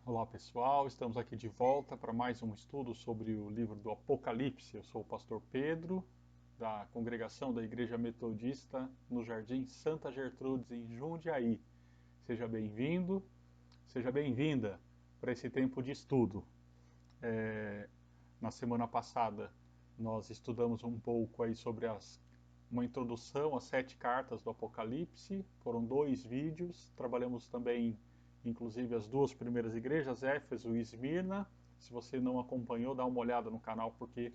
Olá pessoal, estamos aqui de volta para mais um estudo sobre o livro do Apocalipse. Eu sou o pastor Pedro, da congregação da Igreja Metodista no Jardim Santa Gertrudes, em Jundiaí. Seja bem-vindo, seja bem-vinda para esse tempo de estudo. Na semana passada nós estudamos um pouco aí sobre uma introdução às 7 cartas do Apocalipse, foram 2 vídeos, trabalhamos também inclusive as 2 primeiras igrejas, Éfeso e Esmirna. Se você não acompanhou, dá uma olhada no canal porque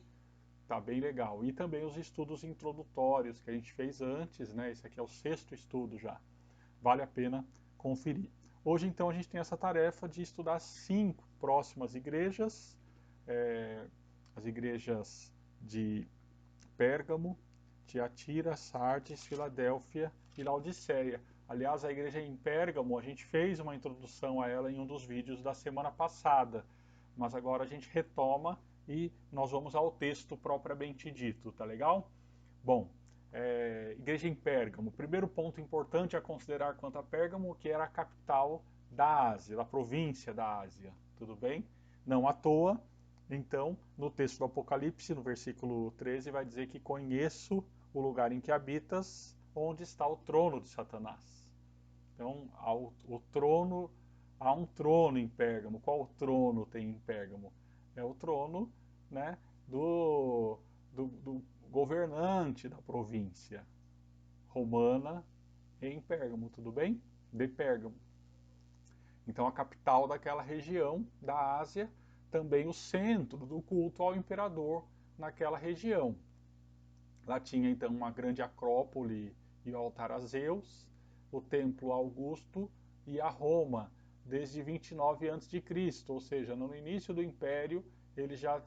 tá bem legal. E também os estudos introdutórios que a gente fez antes, né? Esse aqui é o 6º estudo já. Vale a pena conferir. Hoje então a gente tem essa tarefa de estudar 5 próximas igrejas, as igrejas de Pérgamo, Tiatira, Sardes, Filadélfia e Laodiceia. Aliás, a igreja em Pérgamo, a gente fez uma introdução a ela em um dos vídeos da semana passada, mas agora a gente retoma e nós vamos ao texto propriamente dito, tá legal? Bom, igreja em Pérgamo. Primeiro ponto importante a considerar quanto a Pérgamo, que era a capital da Ásia, da província da Ásia, tudo bem? Não à toa, então, no texto do Apocalipse, no versículo 13, vai dizer que conheço o lugar em que habitas, onde está o trono de Satanás. Então, há um trono em Pérgamo. Qual trono tem em Pérgamo? É o trono, né, do governante da província romana em Pérgamo, tudo bem? De Pérgamo. Então, a capital daquela região da Ásia, também o centro do culto ao imperador naquela região. Lá tinha então uma grande acrópole e o altar a Zeus, o templo Augusto e a Roma, desde 29 a.C., ou seja, no início do Império eles já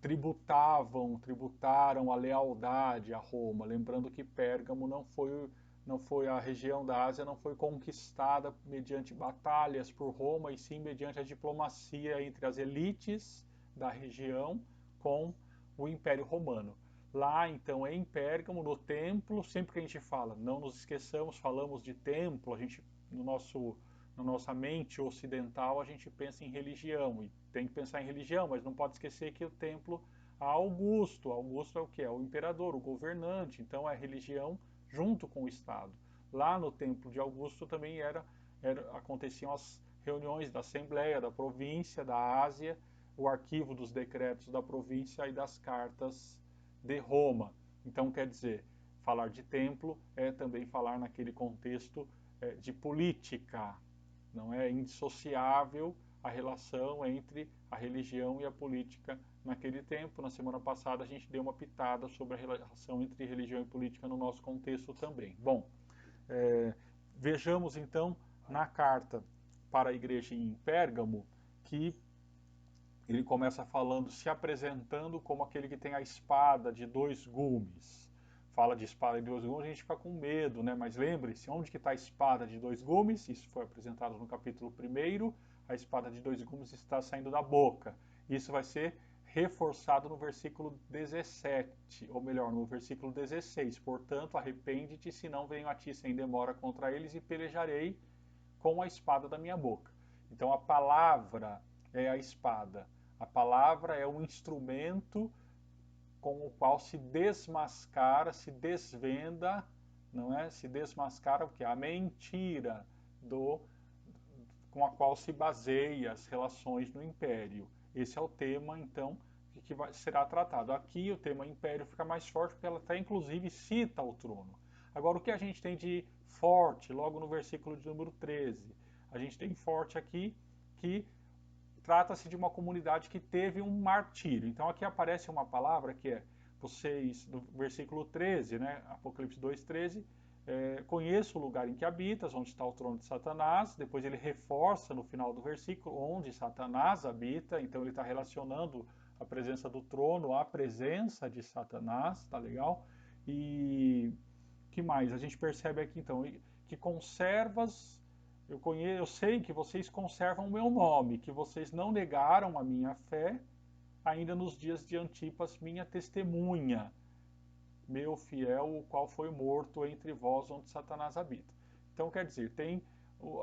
tributaram a lealdade a Roma, lembrando que Pérgamo não foi a região da Ásia, não foi conquistada mediante batalhas por Roma, e sim mediante a diplomacia entre as elites da região com o Império Romano. Lá, então, em Pérgamo, no templo, sempre que a gente fala, não nos esqueçamos, falamos de templo, a gente, na nossa mente ocidental, a gente pensa em religião, e tem que pensar em religião, mas não pode esquecer que o templo a Augusto. Augusto é o que? É o imperador, o governante, então é religião junto com o Estado. Lá no templo de Augusto também aconteciam as reuniões da Assembleia, da província, da Ásia, o arquivo dos decretos da província e das cartas de Roma. Então, quer dizer, falar de templo é também falar naquele contexto de política. Não é indissociável a relação entre a religião e a política naquele tempo. Na semana passada a gente deu uma pitada sobre a relação entre religião e política no nosso contexto também. Bom, vejamos então na carta para a igreja em Pérgamo que ele começa falando, se apresentando como aquele que tem a espada de 2 gumes. Fala de espada de 2 gumes, a gente fica com medo, né? Mas lembre-se, onde que está a espada de 2 gumes? Isso foi apresentado no capítulo 1º, a espada de 2 gumes está saindo da boca. Isso vai ser reforçado no versículo 17, ou melhor, no versículo 16. Portanto, arrepende-te, senão venho a ti sem demora contra eles e pelejarei com a espada da minha boca. Então a palavra é a espada. A palavra é um instrumento com o qual se desmascara, se desvenda, não é? Se desmascara o que? A mentira com a qual se baseia as relações no império. Esse é o tema, então, que será tratado. Aqui o tema império fica mais forte porque ela até inclusive cita o trono. Agora, o que a gente tem de forte, logo no versículo de número 13? A gente tem forte aqui que trata-se de uma comunidade que teve um martírio. Então aqui aparece uma palavra que é, vocês, no versículo 13, né, Apocalipse 2:13, conheço o lugar em que habitas, onde está o trono de Satanás. Depois ele reforça no final do versículo onde Satanás habita, então ele está relacionando a presença do trono à presença de Satanás, tá legal? E que mais? A gente percebe aqui então que conservas, eu sei que vocês conservam o meu nome, que vocês não negaram a minha fé, ainda nos dias de Antipas, minha testemunha, meu fiel, o qual foi morto entre vós, onde Satanás habita. Então, quer dizer, tem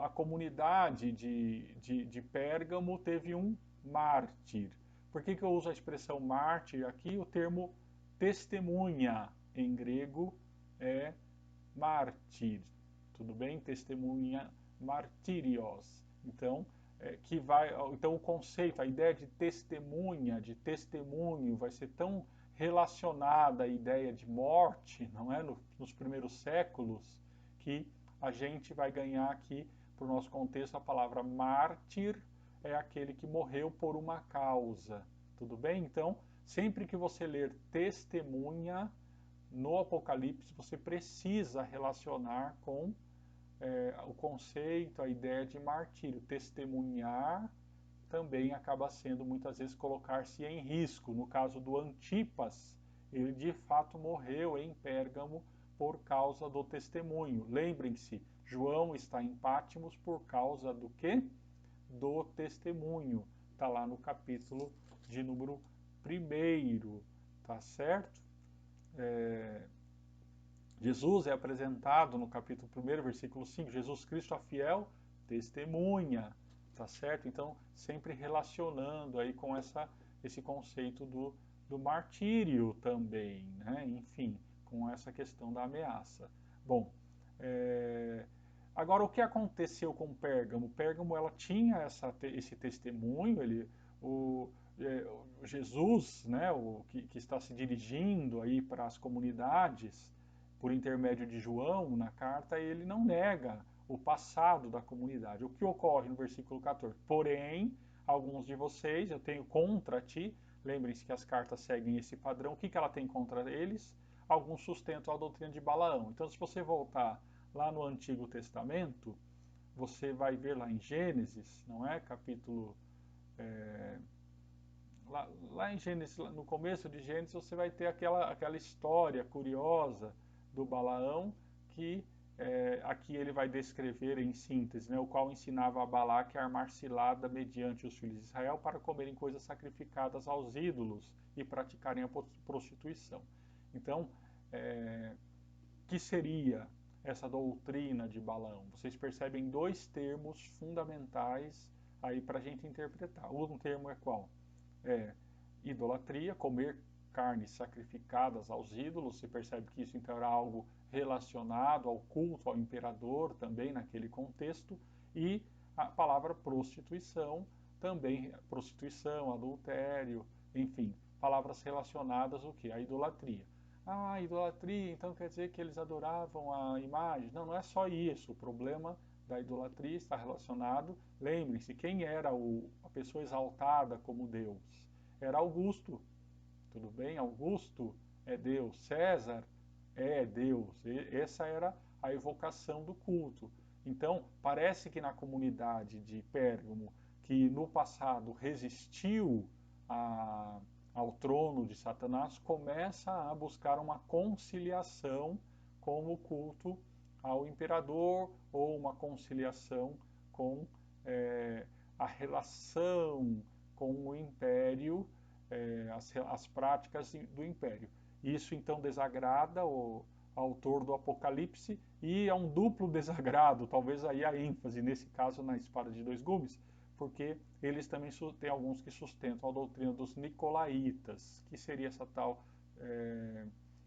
a comunidade de Pérgamo teve um mártir. Por que eu uso a expressão mártir aqui? O termo testemunha em grego é mártir, tudo bem? Testemunha, martírios. Então, então o conceito, a ideia de testemunha, de testemunho, vai ser tão relacionada à ideia de morte, não é? Nos primeiros séculos, que a gente vai ganhar aqui, para o nosso contexto, a palavra mártir é aquele que morreu por uma causa, tudo bem? Então, sempre que você ler testemunha no Apocalipse, você precisa relacionar com o conceito, a ideia de martírio. Testemunhar também acaba sendo muitas vezes colocar-se em risco. No caso do Antipas, ele de fato morreu em Pérgamo por causa do testemunho. Lembrem-se, João está em Patmos por causa do quê? Do testemunho. Está lá no capítulo de número 1, tá certo? Jesus é apresentado no capítulo 1, versículo 5, Jesus Cristo, a fiel testemunha, tá certo? Então, sempre relacionando aí com esse conceito do martírio também, né? Enfim, com essa questão da ameaça. Bom, agora o que aconteceu com Pérgamo? Pérgamo, ela tinha esse testemunho, Jesus, né, que está se dirigindo aí para as comunidades, por intermédio de João, na carta, ele não nega o passado da comunidade. O que ocorre no versículo 14? Porém, alguns de vocês, eu tenho contra ti, lembrem-se que as cartas seguem esse padrão, o que ela tem contra eles? Alguns sustentam a doutrina de Balaão. Então, se você voltar lá no Antigo Testamento, você vai ver lá em Gênesis, não é? Capítulo... Lá em Gênesis, no começo de Gênesis, você vai ter aquela história curiosa do Balaão, que aqui ele vai descrever em síntese, né, o qual ensinava a Balaque a armar cilada mediante os filhos de Israel para comerem coisas sacrificadas aos ídolos e praticarem a prostituição. Então, que seria essa doutrina de Balaão? Vocês percebem dois termos fundamentais aí para a gente interpretar. Um termo é qual? Idolatria, comer carnes sacrificadas aos ídolos. Você percebe que isso então era algo relacionado ao culto ao imperador também naquele contexto, e a palavra prostituição também, prostituição, adultério, enfim, palavras relacionadas ao que? A idolatria. Ah, idolatria, então quer dizer que eles adoravam a imagem? Não, não é só isso. O problema da idolatria está relacionado, lembrem-se, quem era a pessoa exaltada como Deus? Era Augusto, tudo bem? Augusto é Deus, César é Deus. Essa era a evocação do culto. Então, parece que na comunidade de Pérgamo, que no passado resistiu ao trono de Satanás, começa a buscar uma conciliação com o culto ao imperador, ou uma conciliação com a relação com o império, as práticas do império. Isso então desagrada o autor do Apocalipse, e é um duplo desagrado, talvez aí a ênfase, nesse caso na espada de dois gumes, porque eles também têm alguns que sustentam a doutrina dos nicolaítas. Que seria essa tal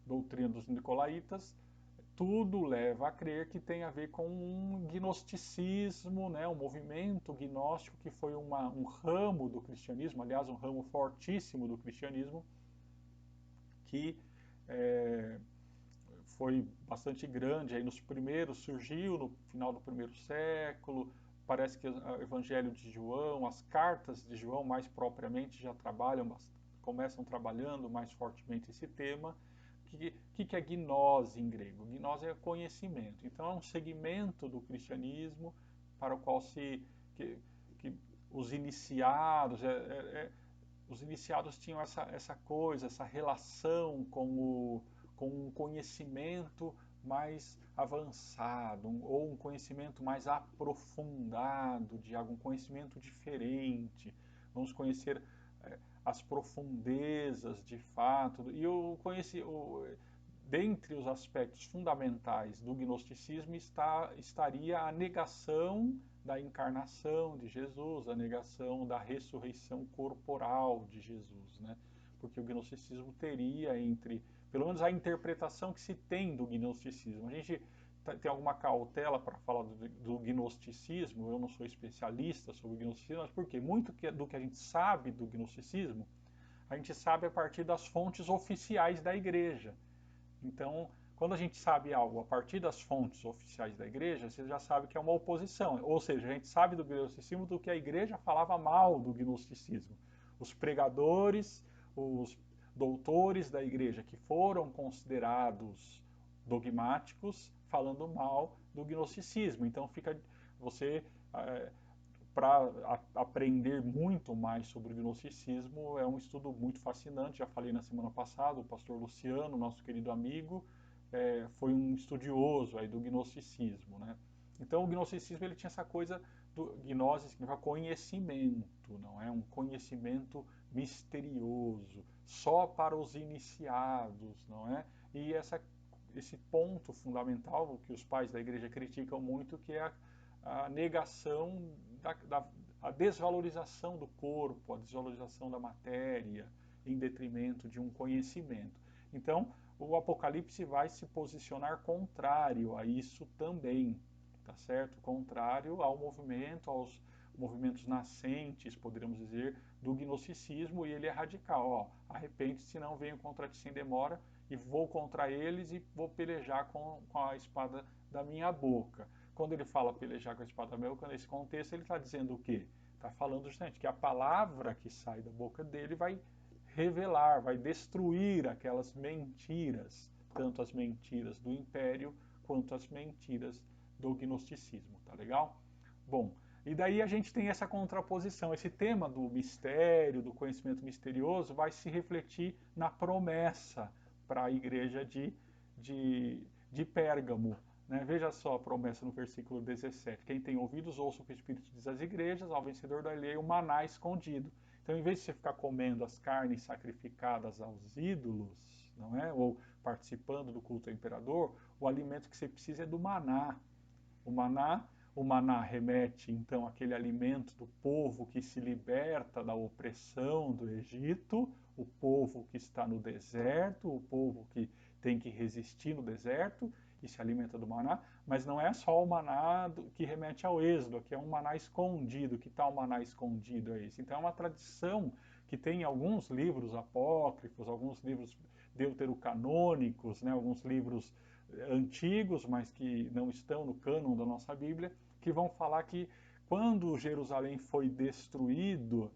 doutrina dos nicolaítas? Tudo leva a crer que tem a ver com um gnosticismo, né, um movimento gnóstico que foi um ramo do cristianismo, aliás, um ramo fortíssimo do cristianismo, que foi bastante grande. Aí surgiu no final do 1º século. Parece que o Evangelho de João, as cartas de João mais propriamente já começam trabalhando mais fortemente esse tema. O que é gnose em grego? Gnose é conhecimento. Então é um segmento do cristianismo para o qual que os iniciados tinham essa coisa, essa relação com um conhecimento mais avançado, ou um conhecimento mais aprofundado, de algum conhecimento diferente. Vamos conhecer as profundezas de fato. E dentre os aspectos fundamentais do gnosticismo estaria a negação da encarnação de Jesus, a negação da ressurreição corporal de Jesus, né? Porque o gnosticismo teria pelo menos a interpretação que se tem do gnosticismo. A gente tem alguma cautela para falar do gnosticismo, eu não sou especialista sobre o gnosticismo, mas por quê? Muito do que a gente sabe do gnosticismo, a gente sabe a partir das fontes oficiais da igreja. Então, quando a gente sabe algo a partir das fontes oficiais da igreja, você já sabe que é uma oposição. Ou seja, a gente sabe do gnosticismo do que a igreja falava mal do gnosticismo. Os pregadores, os doutores da igreja que foram considerados dogmáticos falando mal do gnosticismo. Então, você para aprender muito mais sobre o gnosticismo, é um estudo muito fascinante. Já falei na semana passada, o pastor Luciano, nosso querido amigo, foi um estudioso aí do gnosticismo, né? Então o gnosticismo ele tinha essa coisa do gnose significa conhecimento, não é um conhecimento misterioso, só para os iniciados, não é? E esse ponto fundamental que os pais da igreja criticam muito, que é a negação, a desvalorização do corpo, a desvalorização da matéria, em detrimento de um conhecimento. Então, o Apocalipse vai se posicionar contrário a isso também, tá certo? Contrário ao movimento, aos movimentos nascentes, poderíamos dizer, do gnosticismo, e ele é radical. Ó, arrepende-se, não venho contra ti sem demora, e vou contra eles e vou pelejar com a espada da minha boca. Quando ele fala pelejar com a espada da minha boca, nesse contexto, ele está dizendo o quê? Está falando justamente que a palavra que sai da boca dele vai revelar, vai destruir aquelas mentiras, tanto as mentiras do império quanto as mentiras do gnosticismo, tá legal? Bom, e daí a gente tem essa contraposição, esse tema do mistério, do conhecimento misterioso, vai se refletir na promessa para a igreja de Pérgamo. Né? Veja só a promessa no versículo 17. Quem tem ouvidos, ouça o que o Espírito diz às igrejas, ao vencedor darei o maná escondido. Então, em vez de você ficar comendo as carnes sacrificadas aos ídolos, não é? Ou participando do culto ao imperador, o alimento que você precisa é do maná. O maná remete, então, àquele alimento do povo que se liberta da opressão do Egito, o povo que está no deserto, o povo que tem que resistir no deserto e se alimenta do maná, mas não é só o maná que remete ao êxodo, que é um maná escondido. Que tal maná escondido é esse? Então é uma tradição que tem em alguns livros apócrifos, alguns livros deuterocanônicos, né, alguns livros antigos, mas que não estão no cânon da nossa Bíblia, que vão falar que quando Jerusalém foi destruída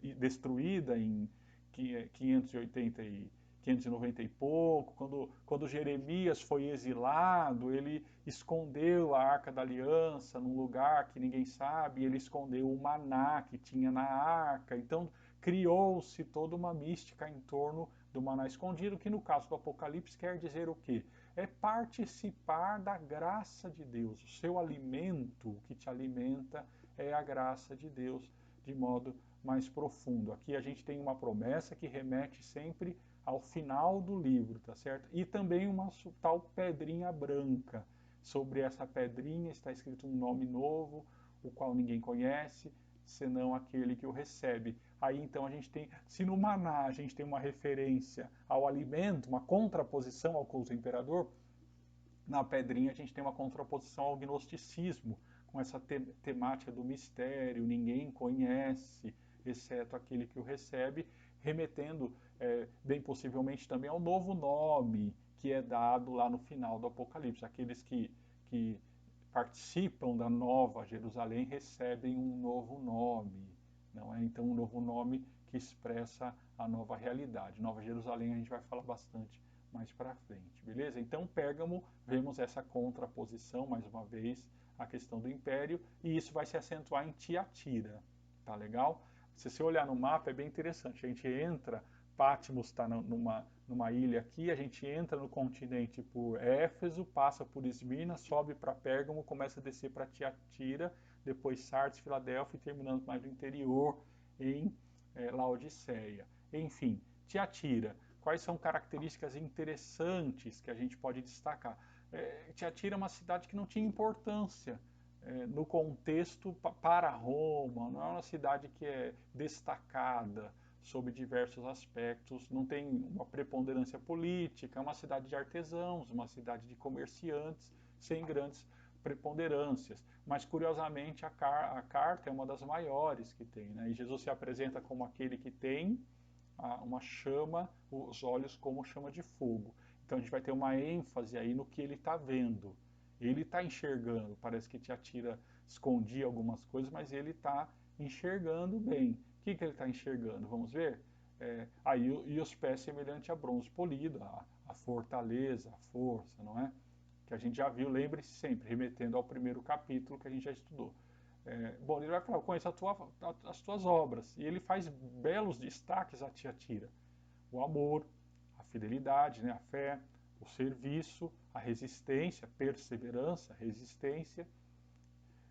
em 590 e pouco, quando Jeremias foi exilado, ele escondeu a Arca da Aliança num lugar que ninguém sabe, ele escondeu o maná que tinha na arca. Então criou-se toda uma mística em torno do maná escondido, que no caso do Apocalipse quer dizer o quê? É participar da graça de Deus. O seu alimento, o que te alimenta, é a graça de Deus de modo mais profundo. Aqui a gente tem uma promessa que remete sempre ao final do livro, tá certo? E também uma tal pedrinha branca. Sobre essa pedrinha está escrito um nome novo, o qual ninguém conhece, senão aquele que o recebe. Aí então a gente tem, se no maná a gente tem uma referência ao alimento, uma contraposição ao culto ao imperador, na pedrinha a gente tem uma contraposição ao gnosticismo, com essa temática do mistério, ninguém conhece, exceto aquele que o recebe, remetendo bem possivelmente também ao novo nome que é dado lá no final do Apocalipse. Aqueles que participam da nova Jerusalém recebem um novo nome, não é? Então um novo nome que expressa a nova realidade. Nova Jerusalém a gente vai falar bastante mais para frente, beleza? Então Pérgamo, vemos essa contraposição mais uma vez à questão do império, e isso vai se acentuar em Tiatira, tá legal? Se você olhar no mapa é bem interessante, a gente entra, Patmos está numa ilha aqui, a gente entra no continente por Éfeso, passa por Esmirna, sobe para Pérgamo, começa a descer para Tiatira, depois Sardes, Filadélfia e terminando mais no interior em Laodiceia. Enfim, Tiatira. quais são características interessantes que a gente pode destacar. Tiatira é uma cidade que não tinha importância no contexto para Roma, não é uma cidade que é destacada sob diversos aspectos, não tem uma preponderância política, é uma cidade de artesãos, uma cidade de comerciantes, sem grandes preponderâncias. Mas, curiosamente, a carta é uma das maiores que tem, né? E Jesus se apresenta como aquele que tem uma chama, os olhos como chama de fogo. Então a gente vai ter uma ênfase aí no que ele está vendo. Ele está enxergando, parece que Tiatira escondia algumas coisas, mas ele está enxergando bem. O que ele está enxergando? Vamos ver? E os pés semelhante a bronze polido, a fortaleza, a força, não é? Que a gente já viu, lembre-se sempre, remetendo ao primeiro capítulo que a gente já estudou. Bom, ele vai falar, eu conheço as tuas obras, e ele faz belos destaques a Tiatira. O amor, a fidelidade, né, a fé, o serviço, a resistência, perseverança, resistência,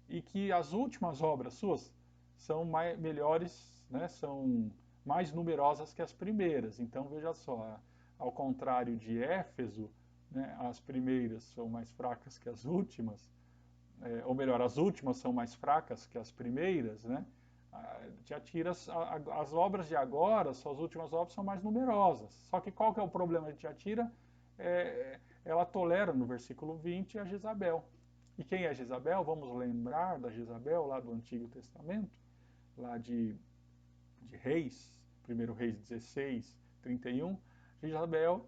e que as últimas obras suas são melhores, né, são mais numerosas que as primeiras. Então, veja só, ao contrário de Éfeso, né, as primeiras são mais fracas que as últimas, ou melhor, as últimas são mais fracas que as primeiras, né? Tiatira, as obras de agora, suas últimas obras são mais numerosas. Só que qual que é o problema de Tiatira? Ela tolera, no versículo 20, a Jezabel. E quem é Jezabel? Vamos lembrar da Jezabel lá do Antigo Testamento, lá de Reis, 1 Reis 16, 31. Jezabel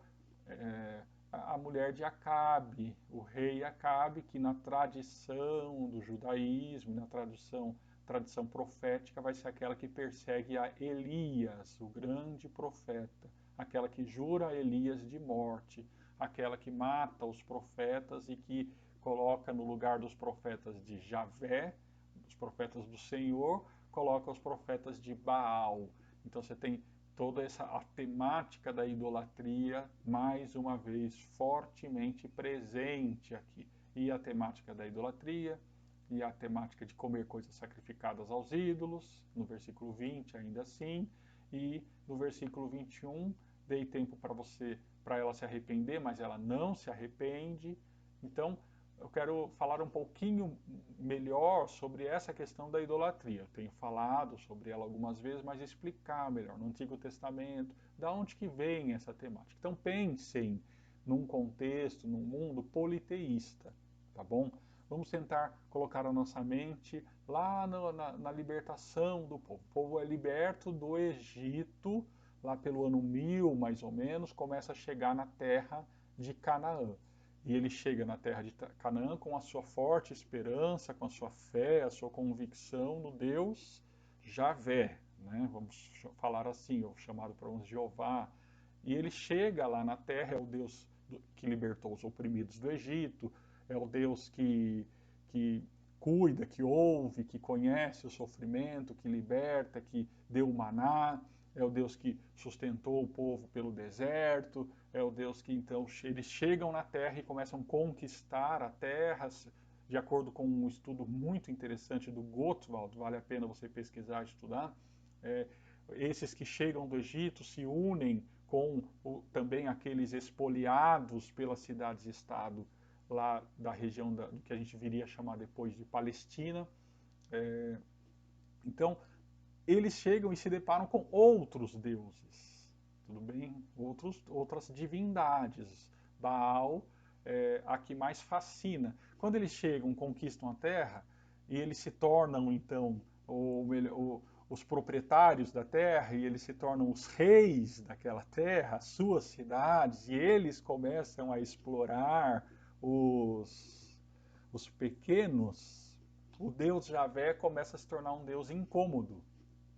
a mulher de Acabe, o rei Acabe, que na tradição do judaísmo, na tradição profética, vai ser aquela que persegue a Elias, o grande profeta, aquela que jura a Elias de morte, aquela que mata os profetas e que coloca no lugar dos profetas de Javé, dos profetas do Senhor, coloca os profetas de Baal. Então você tem toda a temática da idolatria, mais uma vez, fortemente presente aqui. E a temática da idolatria, e a temática de comer coisas sacrificadas aos ídolos, no versículo 20 ainda assim, e no versículo 21, dei tempo para ela se arrepender, mas ela não se arrepende. Então, eu quero falar um pouquinho melhor sobre essa questão da idolatria. Eu tenho falado sobre ela algumas vezes, mas explicar melhor no Antigo Testamento, da onde que vem essa temática. Então pensem num contexto, num mundo politeísta, tá bom? Vamos tentar colocar a nossa mente lá na libertação do povo. O povo é liberto do Egito, lá pelo ano 1000, mais ou menos, começa a chegar na terra de Canaã. E ele chega na terra de Canaã com a sua forte esperança, com a sua fé, a sua convicção no Deus Javé, né? Vamos falar assim, ou chamado por uns Jeová. E ele chega lá na terra, é o Deus que libertou os oprimidos do Egito, é o Deus que cuida, que ouve, que conhece o sofrimento, que liberta, que deu o maná, é o Deus que sustentou o povo pelo deserto, é o Deus que então eles chegam na terra e começam a conquistar a terra, de acordo com um estudo muito interessante do Gottwald, vale a pena você pesquisar e estudar. Esses que chegam do Egito se unem com também aqueles expoliados pelas cidades-estado lá da região do que a gente viria a chamar depois de Palestina. Então, eles chegam e se deparam com outros deuses, tudo bem? Outras divindades. Baal é a que mais fascina. Quando eles chegam, conquistam a terra, e eles se tornam, então, os proprietários da terra, e eles se tornam os reis daquela terra, as suas cidades, e eles começam a explorar os pequenos, o Deus Javé começa a se tornar um Deus incômodo.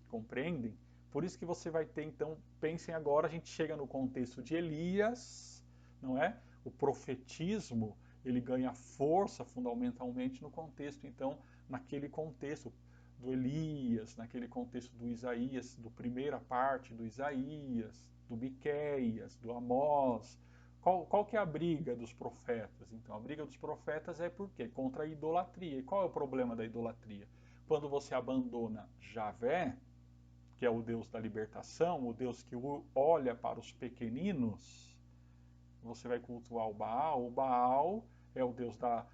Compreendem? Por isso que você vai ter, então, pensem agora, a gente chega no contexto de Elias, não é? O profetismo, ele ganha força fundamentalmente no contexto, então, naquele contexto do Elias, naquele contexto do Isaías, do primeira parte do Isaías, do Miqueias, do Amós. Qual que é a briga dos profetas? Então, a briga dos profetas é por quê? Contra a idolatria. E qual é o problema da idolatria? Quando você abandona Javé, que é o Deus da libertação, o Deus que olha para os pequeninos, você vai cultuar o Baal. O Baal é o Deus da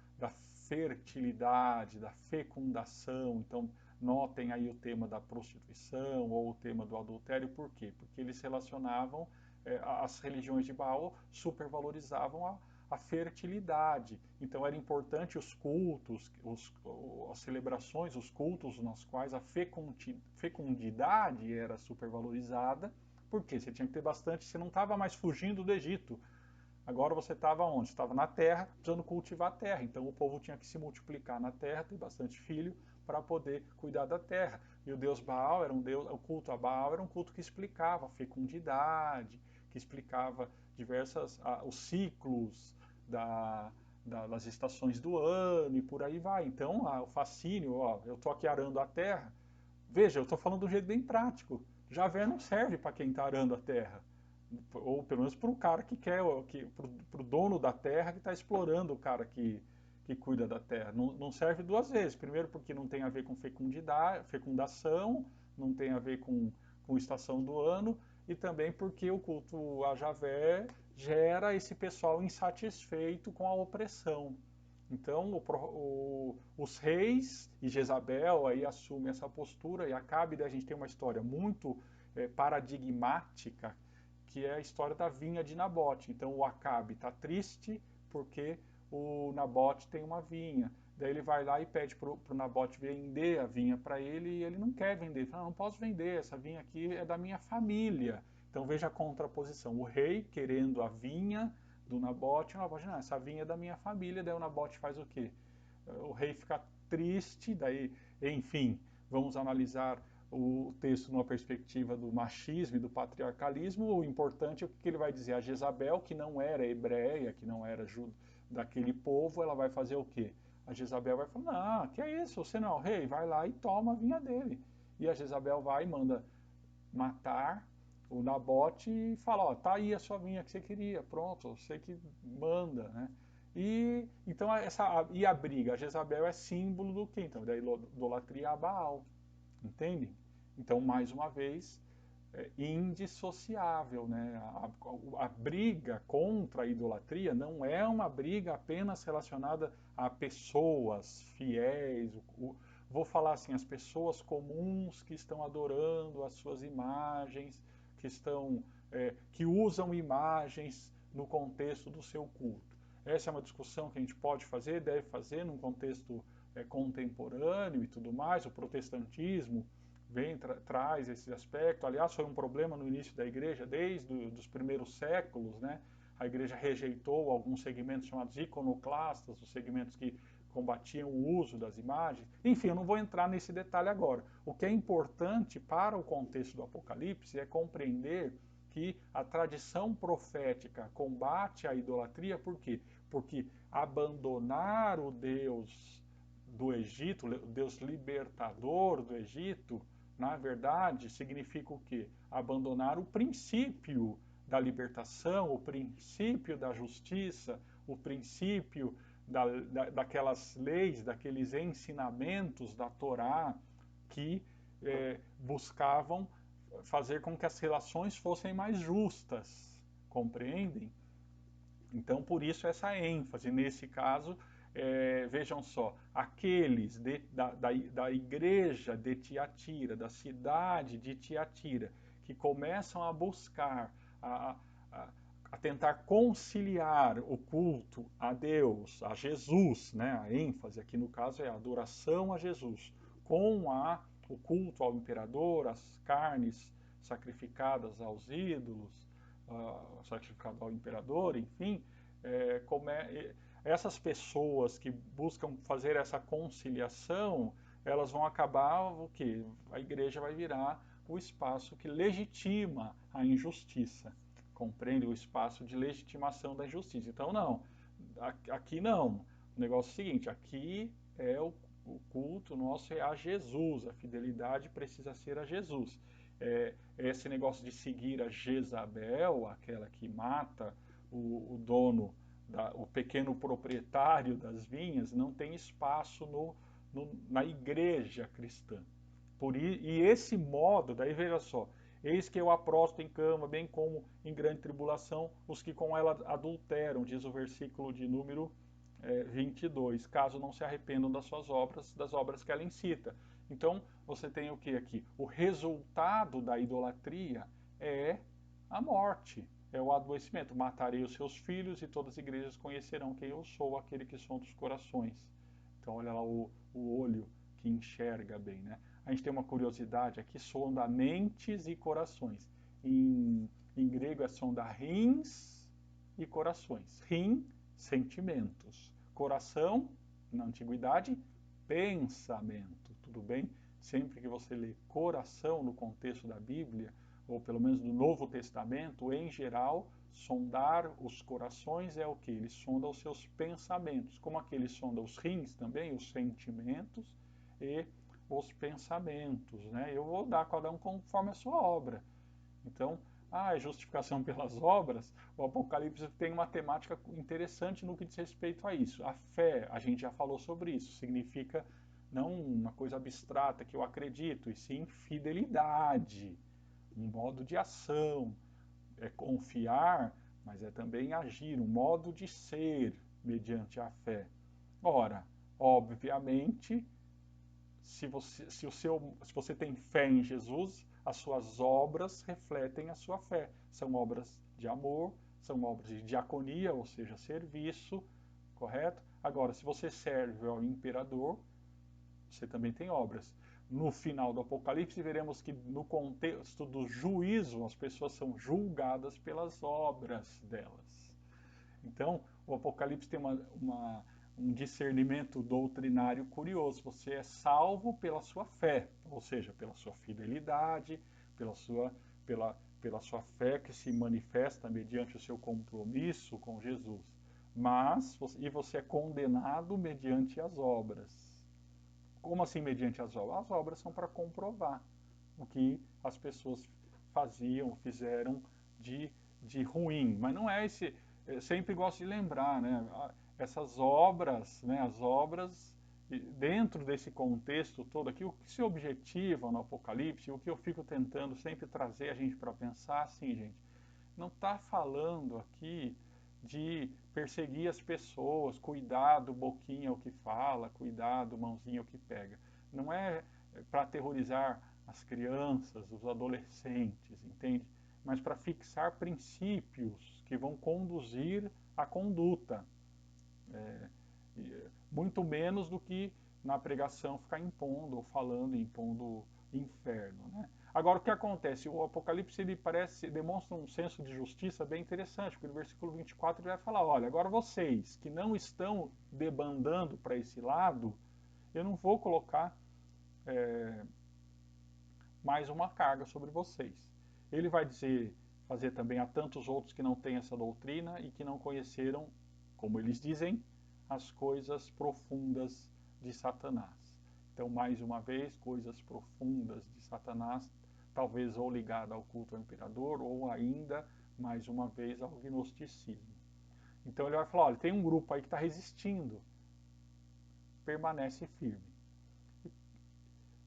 fertilidade, da fecundação. Então, notem aí o tema da prostituição ou o tema do adultério. Por quê? Porque eles relacionavam, as religiões de Baal supervalorizavam a fertilidade. Então era importante os cultos, as celebrações, os cultos nos quais a fecundidade era supervalorizada. Por quê? Você tinha que ter bastante, você não estava mais fugindo do Egito. Agora você estava onde? Estava na terra, precisando cultivar a terra. Então o povo tinha que se multiplicar na terra, ter bastante filho, para poder cuidar da terra. E o Deus Baal era um Deus, o culto a Baal era um culto que explicava a fecundidade, que explicava os ciclos das estações do ano e por aí vai. Então o fascínio, ó, eu estou aqui arando a terra. Veja, eu estou falando de um jeito bem prático. Javé não serve para quem está arando a terra. Ou pelo menos para o cara que quer, para o dono da terra que está explorando o cara que cuida da terra. Não serve duas vezes. Primeiro porque não tem a ver com fecundação, não tem a ver com estação do ano, e também porque o culto a Javé gera esse pessoal insatisfeito com a opressão. Então, os reis e Jezabel aí assumem essa postura, e Acabe, a gente tem uma história muito paradigmática, que é a história da vinha de Nabote. Então, o Acabe está triste porque o Nabote tem uma vinha. Daí ele vai lá e pede para o Nabote vender a vinha para ele, e ele não quer vender. Ele fala, não posso vender, essa vinha aqui é da minha família. Então veja a contraposição. O rei querendo a vinha do Nabote, o Nabote, não, essa vinha é da minha família. Daí o Nabote faz o quê? O rei fica triste, daí, enfim, vamos analisar o texto numa perspectiva do machismo e do patriarcalismo. O importante é o que ele vai dizer. A Jezabel, que não era hebreia, que não era daquele povo, ela vai fazer o quê? A Jezabel vai falar, não, que é isso, você não é o rei, vai lá e toma a vinha dele. E a Jezabel vai e manda matar o Nabote e fala, ó, tá aí a sua vinha que você queria, pronto, você que manda, né? E então e a briga, a Jezabel é símbolo do quê? Então, da idolatria a Baal, entende? Então, mais uma vez, indissociável, né? A briga contra a idolatria não é uma briga apenas relacionada a pessoas fiéis, vou falar assim, as pessoas comuns que estão adorando as suas imagens, que usam imagens no contexto do seu culto. Essa é uma discussão que a gente pode fazer, deve fazer num contexto contemporâneo e tudo mais. O protestantismo traz esse aspecto. Aliás, foi um problema no início da igreja, desde os primeiros séculos, né? A igreja rejeitou alguns segmentos chamados iconoclastas, os segmentos que combatiam o uso das imagens. Enfim, eu não vou entrar nesse detalhe agora. O que é importante para o contexto do Apocalipse é compreender que a tradição profética combate a idolatria. Por quê? Porque abandonar o Deus do Egito, o Deus libertador do Egito, na verdade, significa o quê? Abandonar o princípio da libertação, o princípio da justiça, o princípio daquelas leis, daqueles ensinamentos da Torá que buscavam fazer com que as relações fossem mais justas, compreendem? Então, por isso essa ênfase. Nesse caso, vejam só, aqueles da igreja de Tiatira, da cidade de Tiatira, que começam a buscar, a tentar conciliar o culto a Deus, a Jesus, né? A ênfase aqui no caso é a adoração a Jesus, com o culto ao imperador, as carnes sacrificadas aos ídolos, sacrificado ao imperador, enfim, essas pessoas que buscam fazer essa conciliação, elas vão acabar o quê? A igreja vai virar o espaço que legitima a injustiça, compreende? O espaço de legitimação da injustiça. Então, não, aqui não. O negócio é o seguinte, aqui o culto nosso é a Jesus, a fidelidade precisa ser a Jesus. Esse negócio de seguir a Jezabel, aquela que mata o dono, o pequeno proprietário das vinhas, não tem espaço na igreja cristã. E esse modo, daí veja só, eis que eu aprosto em cama, bem como em grande tribulação, os que com ela adulteram, diz o versículo de número 22, caso não se arrependam das suas obras, das obras que ela incita. Então, você tem o que aqui? O resultado da idolatria é a morte, é o adoecimento. Matarei os seus filhos e todas as igrejas conhecerão quem eu sou, aquele que sonda os corações. Então, olha lá o olho que enxerga bem, né? A gente tem uma curiosidade aqui, sonda mentes e corações. Em grego é sonda rins e corações. Rim, sentimentos. Coração, na antiguidade, pensamento. Tudo bem? Sempre que você lê coração no contexto da Bíblia, ou pelo menos do Novo Testamento, em geral, sondar os corações é o que? Ele sonda os seus pensamentos. Como aquele sonda os rins também, os sentimentos e os pensamentos, né? Eu vou dar a cada um conforme a sua obra. Então, a justificação pelas obras, o Apocalipse tem uma temática interessante no que diz respeito a isso. A fé, a gente já falou sobre isso, significa não uma coisa abstrata que eu acredito, e sim fidelidade, um modo de ação, é confiar, mas é também agir, um modo de ser mediante a fé. Ora, obviamente, se você tem fé em Jesus, as suas obras refletem a sua fé. São obras de amor, são obras de diaconia, ou seja, serviço, correto? Agora, se você serve ao imperador, você também tem obras. No final do Apocalipse, veremos que no contexto do juízo, as pessoas são julgadas pelas obras delas. Então, o Apocalipse tem um discernimento doutrinário curioso. Você é salvo pela sua fé, ou seja, pela sua fidelidade, pela sua fé que se manifesta mediante o seu compromisso com Jesus. E você é condenado mediante as obras. Como assim mediante as obras? As obras são para comprovar o que as pessoas fizeram de ruim. Mas não é esse. Eu sempre gosto de lembrar, né? Essas obras, né? As obras, dentro desse contexto todo aqui, o que se objetiva no Apocalipse, o que eu fico tentando sempre trazer a gente para pensar, assim, gente, não está falando aqui de perseguir as pessoas, cuidado, boquinha o que fala, cuidado, mãozinha o que pega. Não é para aterrorizar as crianças, os adolescentes, entende? Mas para fixar princípios que vão conduzir a conduta. Muito menos do que na pregação ficar impondo ou falando, impondo inferno, né? Agora, o que acontece? O Apocalipse demonstra um senso de justiça bem interessante, porque no versículo 24 ele vai falar, olha, agora vocês que não estão debandando para esse lado, eu não vou colocar mais uma carga sobre vocês. Ele vai fazer também a tantos outros que não têm essa doutrina e que não conheceram, como eles dizem, as coisas profundas de Satanás. Então, mais uma vez, coisas profundas de Satanás, talvez ou ligada ao culto ao imperador, ou ainda, mais uma vez, ao gnosticismo. Então ele vai falar, olha, tem um grupo aí que está resistindo, permanece firme.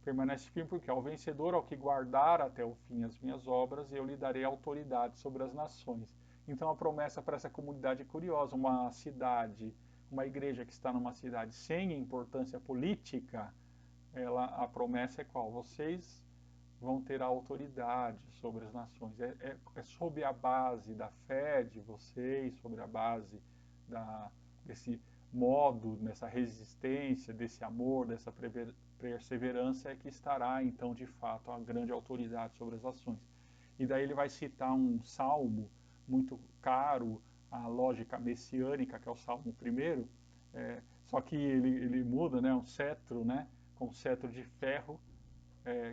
Permanece firme porque ao vencedor, ao que guardar até o fim as minhas obras, eu lhe darei autoridade sobre as nações. Então a promessa para essa comunidade é curiosa, uma cidade, uma igreja que está numa cidade sem importância política, a promessa é qual? Vocês vão ter a autoridade sobre as nações. É sob a base da fé de vocês, sobre a base desse modo, dessa resistência, desse amor, dessa perseverança, é que estará, então, de fato, a grande autoridade sobre as ações. E daí ele vai citar um salmo muito caro à lógica messiânica, que é o Salmo 1, só que ele muda, né, um cetro, né, com cetro de ferro,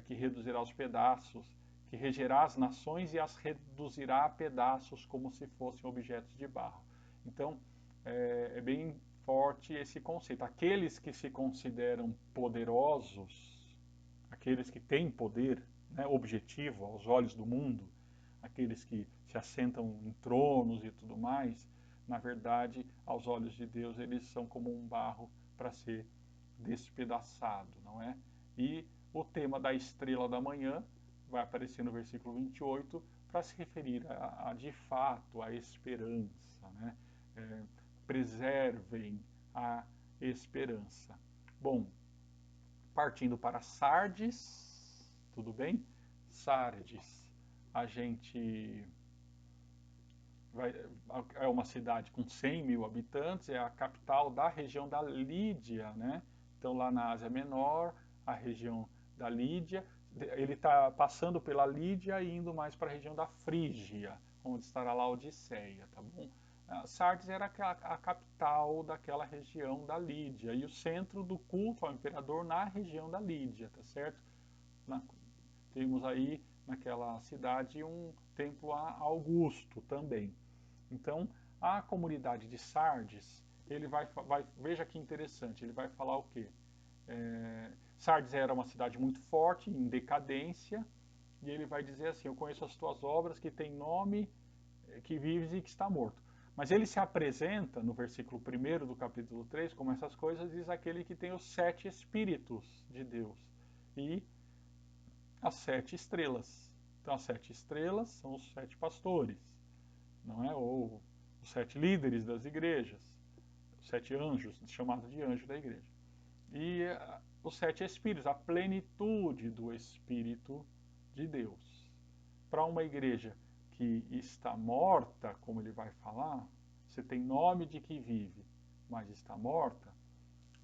que reduzirá aos pedaços, que regerá as nações e as reduzirá a pedaços como se fossem objetos de barro. Então, é bem forte esse conceito. Aqueles que se consideram poderosos, aqueles que têm poder, né, objetivo aos olhos do mundo, aqueles que se assentam em tronos e tudo mais, na verdade, aos olhos de Deus, eles são como um barro para ser despedaçado, não é? E o tema da estrela da manhã vai aparecer no versículo 28 para se referir de fato à esperança, né? Preservem a esperança. Bom, partindo para Sardes, tudo bem? Sardes, a gente é uma cidade com 100 mil habitantes, é a capital da região da Lídia, né? Então, lá na Ásia Menor, a região da Lídia, ele está passando pela Lídia e indo mais para a região da Frígia, onde estará lá a Odisseia, tá bom? Sardes era a capital daquela região da Lídia e o centro do culto ao imperador na região da Lídia, tá certo? Temos aí naquela cidade um templo a Augusto também. Então, a comunidade de Sardes, ele veja que interessante, ele vai falar o quê? Sardes era uma cidade muito forte, em decadência, e ele vai dizer assim, eu conheço as tuas obras, que tem nome, que vives e que está morto. Mas ele se apresenta, no versículo 1 do capítulo 3, como essas coisas, diz aquele que tem os 7 Espíritos de Deus e as 7 estrelas. Então, as 7 estrelas são os 7 pastores, não é? Ou os 7 líderes das igrejas, os 7 anjos, chamados de anjo da igreja. E os 7 Espíritos, a plenitude do Espírito de Deus. Para uma igreja que está morta, como ele vai falar, você tem nome de que vive, mas está morta,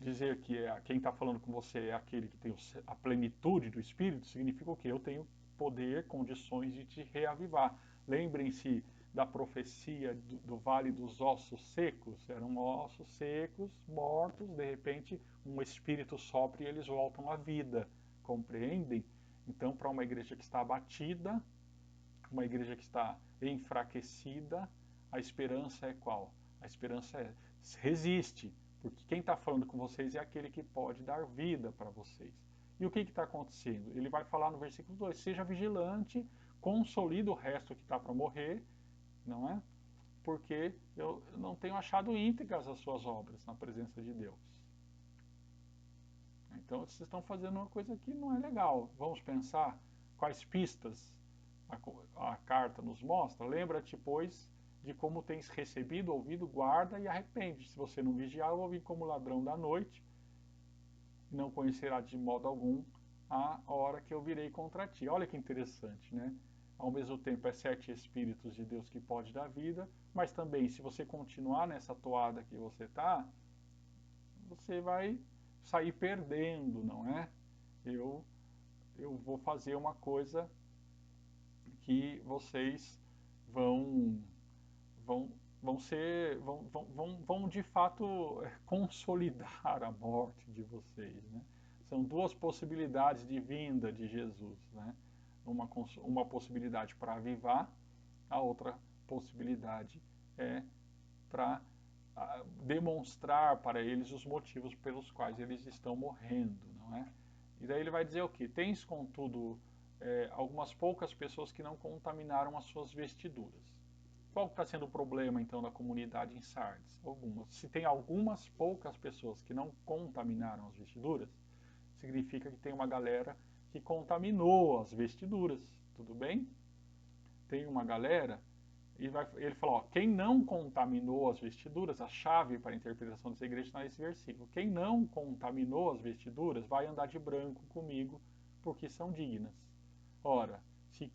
dizer que quem está falando com você é aquele que tem a plenitude do Espírito, significa o quê? Eu tenho poder, condições de te reavivar. Lembrem-se da profecia do Vale dos Ossos Secos. Eram ossos secos, mortos, de repente um Espírito sopra e eles voltam à vida. Compreendem? Então, para uma igreja que está abatida, uma igreja que está enfraquecida, a esperança é qual? A esperança resiste, porque quem está falando com vocês é aquele que pode dar vida para vocês. E o que está acontecendo? Ele vai falar no versículo 2, seja vigilante, consolida o resto que está para morrer, não é? Porque eu não tenho achado íntegras as suas obras na presença de Deus. Então vocês estão fazendo uma coisa que não é legal. Vamos pensar quais pistas a carta nos mostra. Lembra-te, pois, de como tens recebido, ouvido, guarda e arrepende. Se você não vigiar, eu vou vir como ladrão da noite, não conhecerá de modo algum a hora que eu virei contra ti. Olha que interessante, né? Ao mesmo tempo é 7 Espíritos de Deus que pode dar vida, mas também se você continuar nessa toada que você está, você vai sair perdendo, não é? Eu vou fazer uma coisa que vocês vão de fato consolidar a morte de vocês, né? São duas possibilidades de vinda de Jesus, né? Uma possibilidade para avivar, a outra possibilidade é para demonstrar para eles os motivos pelos quais eles estão morrendo, não é? E daí ele vai dizer o quê? Tens, contudo, algumas poucas pessoas que não contaminaram as suas vestiduras. Qual está sendo o problema, então, da comunidade em Sardes? Algumas. Se tem algumas poucas pessoas que não contaminaram as vestiduras, significa que tem uma galera que contaminou as vestiduras, tudo bem? Tem uma galera, e ele fala, ó, quem não contaminou as vestiduras, a chave para a interpretação dessa igreja está nesse versículo, quem não contaminou as vestiduras vai andar de branco comigo, porque são dignas. Ora, se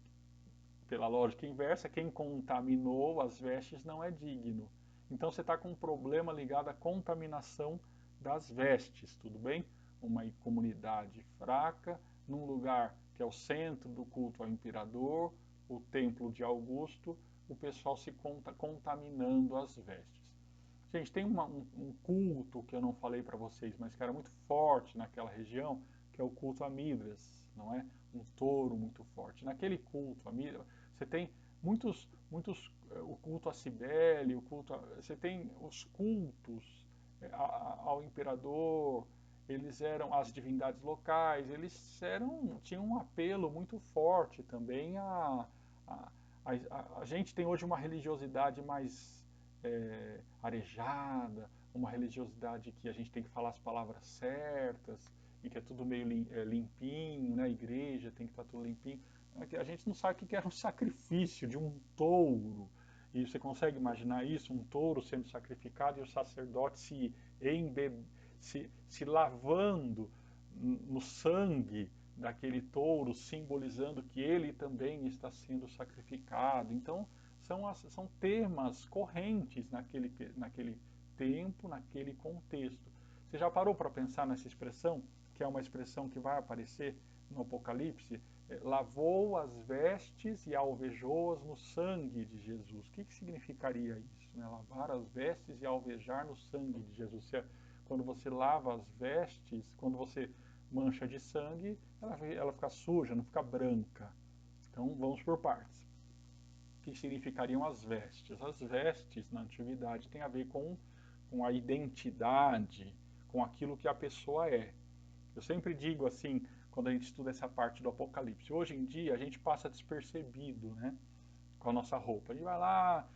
pela lógica inversa, quem contaminou as vestes não é digno. Então você está com um problema ligado à contaminação das vestes, tudo bem? Uma comunidade fraca, num lugar que é o centro do culto ao imperador, o templo de Augusto, o pessoal se contaminando as vestes. Gente, tem um culto que eu não falei para vocês, mas que era muito forte naquela região, que é o culto a Midras, não é? Um touro muito forte. Naquele culto a Midras, você tem o culto a Cibele, você tem os cultos ao imperador, eles eram as divindades locais, tinham um apelo muito forte também a gente tem hoje uma religiosidade mais arejada, uma religiosidade que a gente tem que falar as palavras certas, e que é tudo meio limpinho, né? A igreja tem que estar tudo limpinho. A gente não sabe o que era um sacrifício de um touro. E você consegue imaginar isso? Um touro sendo sacrificado e o sacerdote se lavando no sangue daquele touro, simbolizando que ele também está sendo sacrificado. Então, são temas correntes naquele tempo, naquele contexto. Você já parou para pensar nessa expressão, que é uma expressão que vai aparecer no Apocalipse? Lavou as vestes e alvejou-as no sangue de Jesus. O que significaria isso? Né? Lavar as vestes e alvejar no sangue de Jesus. Quando você lava as vestes, quando você mancha de sangue, ela fica suja, não fica branca. Então vamos por partes. O que significariam as vestes? As vestes na antiguidade têm a ver com a identidade, com aquilo que a pessoa é. Eu sempre digo assim, quando a gente estuda essa parte do Apocalipse, hoje em dia a gente passa despercebido, né, com a nossa roupa. A gente vai lá,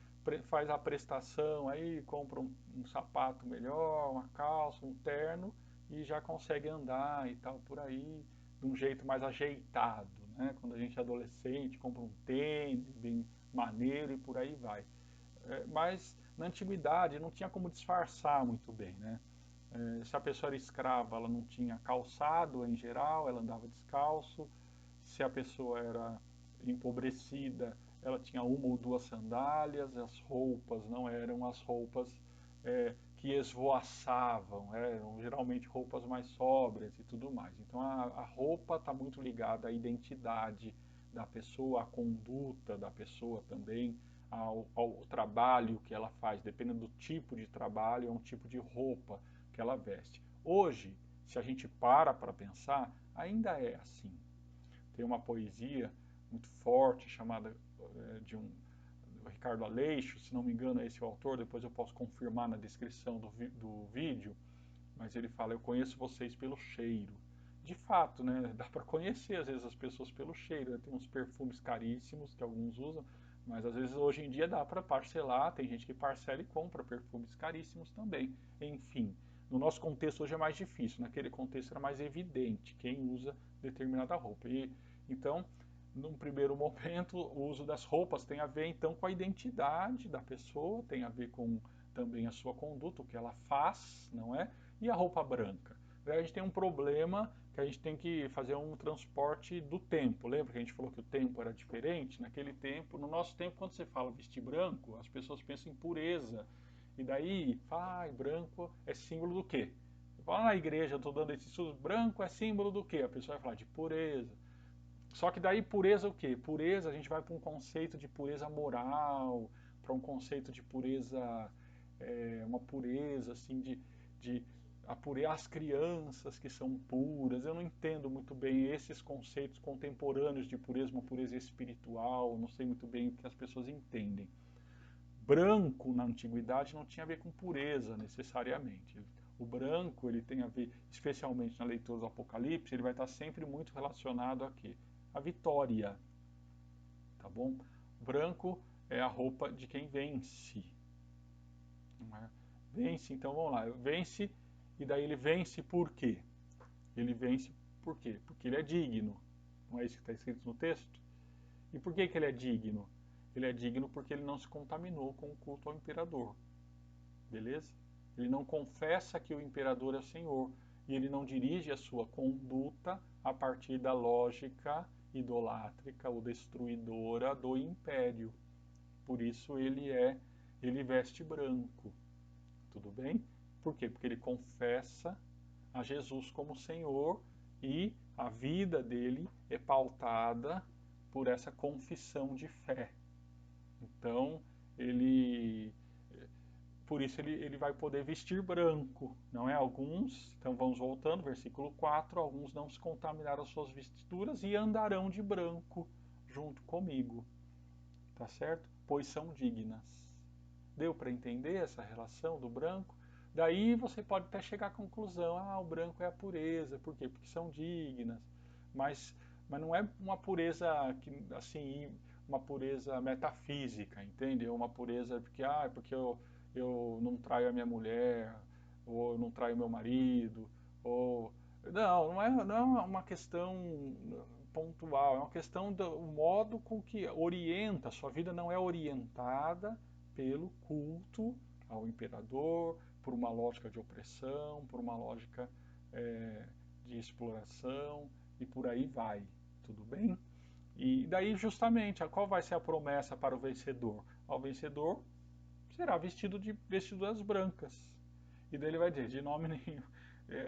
faz a prestação, aí compra um sapato melhor, uma calça, um terno e já consegue andar e tal por aí de um jeito mais ajeitado, né? Quando a gente é adolescente, compra um tênis bem maneiro e por aí vai. Mas na antiguidade não tinha como disfarçar muito bem, né? Se a pessoa era escrava, ela não tinha calçado em geral, ela andava descalço. Se a pessoa era empobrecida, ela tinha uma ou duas sandálias. As roupas não eram as roupas que esvoaçavam, eram geralmente roupas mais sóbrias e tudo mais. Então a roupa está muito ligada à identidade da pessoa, à conduta da pessoa também, ao trabalho que ela faz. Dependendo do tipo de trabalho, é um tipo de roupa que ela veste. Hoje, se a gente para pensar, ainda é assim. Tem uma poesia muito forte chamada de Ricardo Aleixo, se não me engano é esse o autor, depois eu posso confirmar na descrição do vídeo, mas ele fala: eu conheço vocês pelo cheiro. De fato, né, dá para conhecer às vezes as pessoas pelo cheiro, né? Tem uns perfumes caríssimos que alguns usam, mas às vezes hoje em dia dá para parcelar, tem gente que parcela e compra perfumes caríssimos também. Enfim, no nosso contexto hoje é mais difícil, naquele contexto era mais evidente quem usa determinada roupa. Então, num primeiro momento, o uso das roupas tem a ver então com a identidade da pessoa, tem a ver com também a sua conduta, o que ela faz, não é? E a roupa branca. A gente tem um problema que a gente tem que fazer um transporte do tempo. Lembra que a gente falou que o tempo era diferente? Naquele tempo, no nosso tempo, quando você fala vestir branco, as pessoas pensam em pureza. E daí, branco é símbolo do quê? Você fala na igreja, eu estou dando esse estudo, branco é símbolo do quê? A pessoa vai falar de pureza. Só que daí pureza o quê? Pureza, a gente vai para um conceito de pureza moral, para um conceito de pureza, uma pureza assim de apurar as crianças que são puras. Eu não entendo muito bem esses conceitos contemporâneos de pureza, uma pureza espiritual, não sei muito bem o que as pessoas entendem. Branco na antiguidade não tinha a ver com pureza necessariamente. O branco ele tem a ver, especialmente na leitura do Apocalipse, ele vai estar sempre muito relacionado a quê? A vitória, tá bom? Branco é a roupa de quem vence. Vence, então vamos lá, vence e daí ele vence por quê? Ele vence por quê? Porque ele é digno. Não é isso que está escrito no texto? E por que ele é digno? Ele é digno porque ele não se contaminou com o culto ao imperador. Beleza? Ele não confessa que o imperador é o Senhor. E ele não dirige a sua conduta a partir da lógica idolátrica ou destruidora do império. Por isso ele veste branco. Tudo bem? Por quê? Porque ele confessa a Jesus como Senhor e a vida dele é pautada por essa confissão de fé. Então, por isso ele vai poder vestir branco, não é? Alguns, então vamos voltando, versículo 4, alguns não se contaminaram as suas vestiduras e andarão de branco junto comigo, tá certo? Pois são dignas. Deu para entender essa relação do branco? Daí você pode até chegar à conclusão, o branco é a pureza, por quê? Porque são dignas, mas, mas não é uma pureza que, assim, uma pureza metafísica, entende? Uma pureza porque eu não traio a minha mulher, ou eu não traio meu marido, ou não é uma questão pontual, é uma questão do modo com que orienta. A sua vida não é orientada pelo culto ao imperador, por uma lógica de opressão, por uma lógica é, de exploração e por aí vai. Tudo bem? E daí, justamente, qual vai ser a promessa para o vencedor? Ao vencedor será vestido de vestiduras brancas. E daí ele vai dizer, de nome nenhum.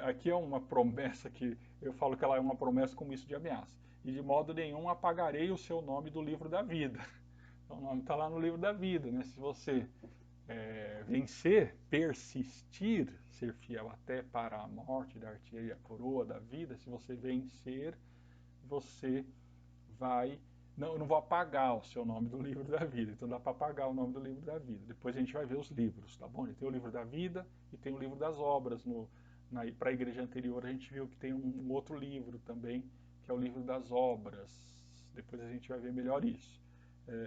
Aqui é uma promessa que eu falo que ela é uma promessa com isso de ameaça. E de modo nenhum apagarei o seu nome do livro da vida. Então, o nome está lá no livro da vida, né? Se você vencer, persistir, ser fiel até para a morte, dar-te-ei a coroa da vida. Se você vencer, você vai. Não, eu não vou apagar o seu nome do livro da vida, então dá para apagar o nome do livro da vida. Depois a gente vai ver os livros, tá bom? Tem o livro da vida e tem o livro das obras. Para a igreja anterior a gente viu que tem um outro livro também, que é o livro das obras. Depois a gente vai ver melhor isso.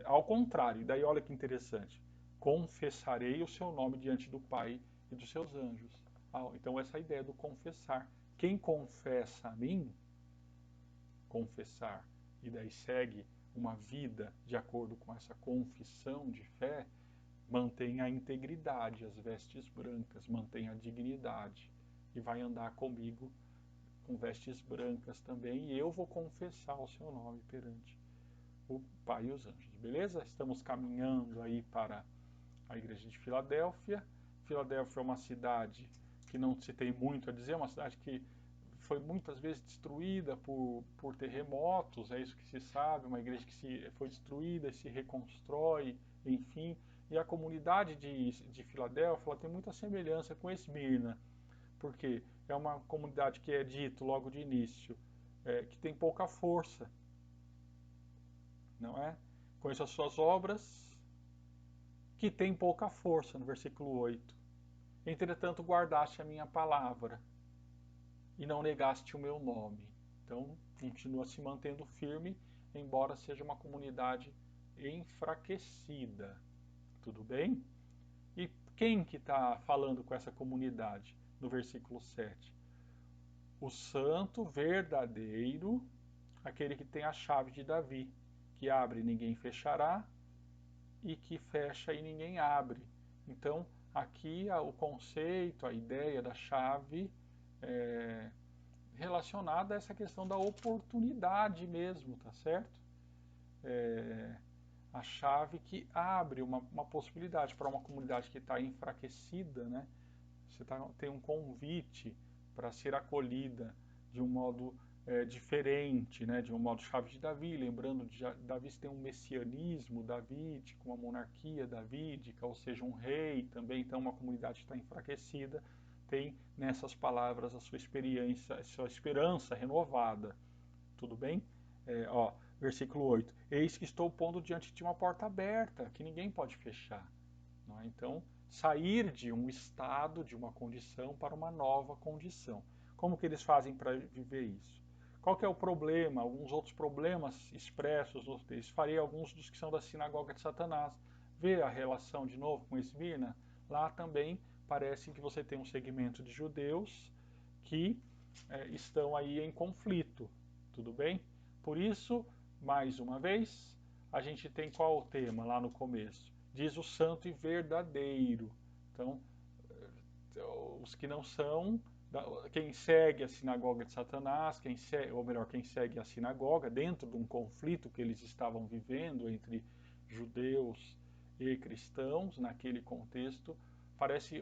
Ao contrário, daí olha que interessante. Confessarei o seu nome diante do Pai e dos seus anjos. Então essa ideia do confessar. Quem confessa a mim, confessar, e daí segue uma vida de acordo com essa confissão de fé, mantém a integridade, as vestes brancas, mantém a dignidade e vai andar comigo com vestes brancas também, e eu vou confessar o seu nome perante o Pai e os anjos. Beleza? Estamos caminhando aí para a igreja de Filadélfia. Filadélfia é uma cidade que não se tem muito a dizer, é uma cidade que foi muitas vezes destruída por terremotos, é isso que se sabe, uma igreja que foi destruída e se reconstrói, enfim. E a comunidade de Filadélfia ela tem muita semelhança com Esmirna, porque é uma comunidade que é dito logo de início, que tem pouca força, não é? Conheço as suas obras, que tem pouca força, no versículo 8. Entretanto, guardaste a minha palavra e não negaste o meu nome. Então, continua se mantendo firme, embora seja uma comunidade enfraquecida. Tudo bem? E quem que está falando com essa comunidade? No versículo 7. O santo verdadeiro, aquele que tem a chave de Davi, que abre e ninguém fechará, e que fecha e ninguém abre. Então, aqui o conceito, a ideia da chave é relacionada a essa questão da oportunidade mesmo, tá certo? A chave que abre uma possibilidade para uma comunidade que está enfraquecida, né? Você tem um convite para ser acolhida de um modo diferente, né? De um modo chave de Davi, lembrando de Davi tem um messianismo davídico, uma monarquia davídica, ou seja, um rei também, então uma comunidade que está enfraquecida tem nessas palavras a sua experiência, a sua esperança renovada. Tudo bem? Versículo 8. Eis que estou pondo diante de uma porta aberta, que ninguém pode fechar. Não é? Então, sair de um estado, de uma condição, para uma nova condição. Como que eles fazem para viver isso? Qual que é o problema? Alguns outros problemas expressos nos textos. Farei alguns dos que são da sinagoga de Satanás. Vê a relação de novo com Esmirna? Lá também parece que você tem um segmento de judeus que estão aí em conflito. Tudo bem? Por isso, mais uma vez, a gente tem qual o tema lá no começo? Diz o santo e verdadeiro. Então, os que não são, quem segue a sinagoga de Satanás, ou melhor, quem segue a sinagoga, dentro de um conflito que eles estavam vivendo entre judeus e cristãos, naquele contexto, parece.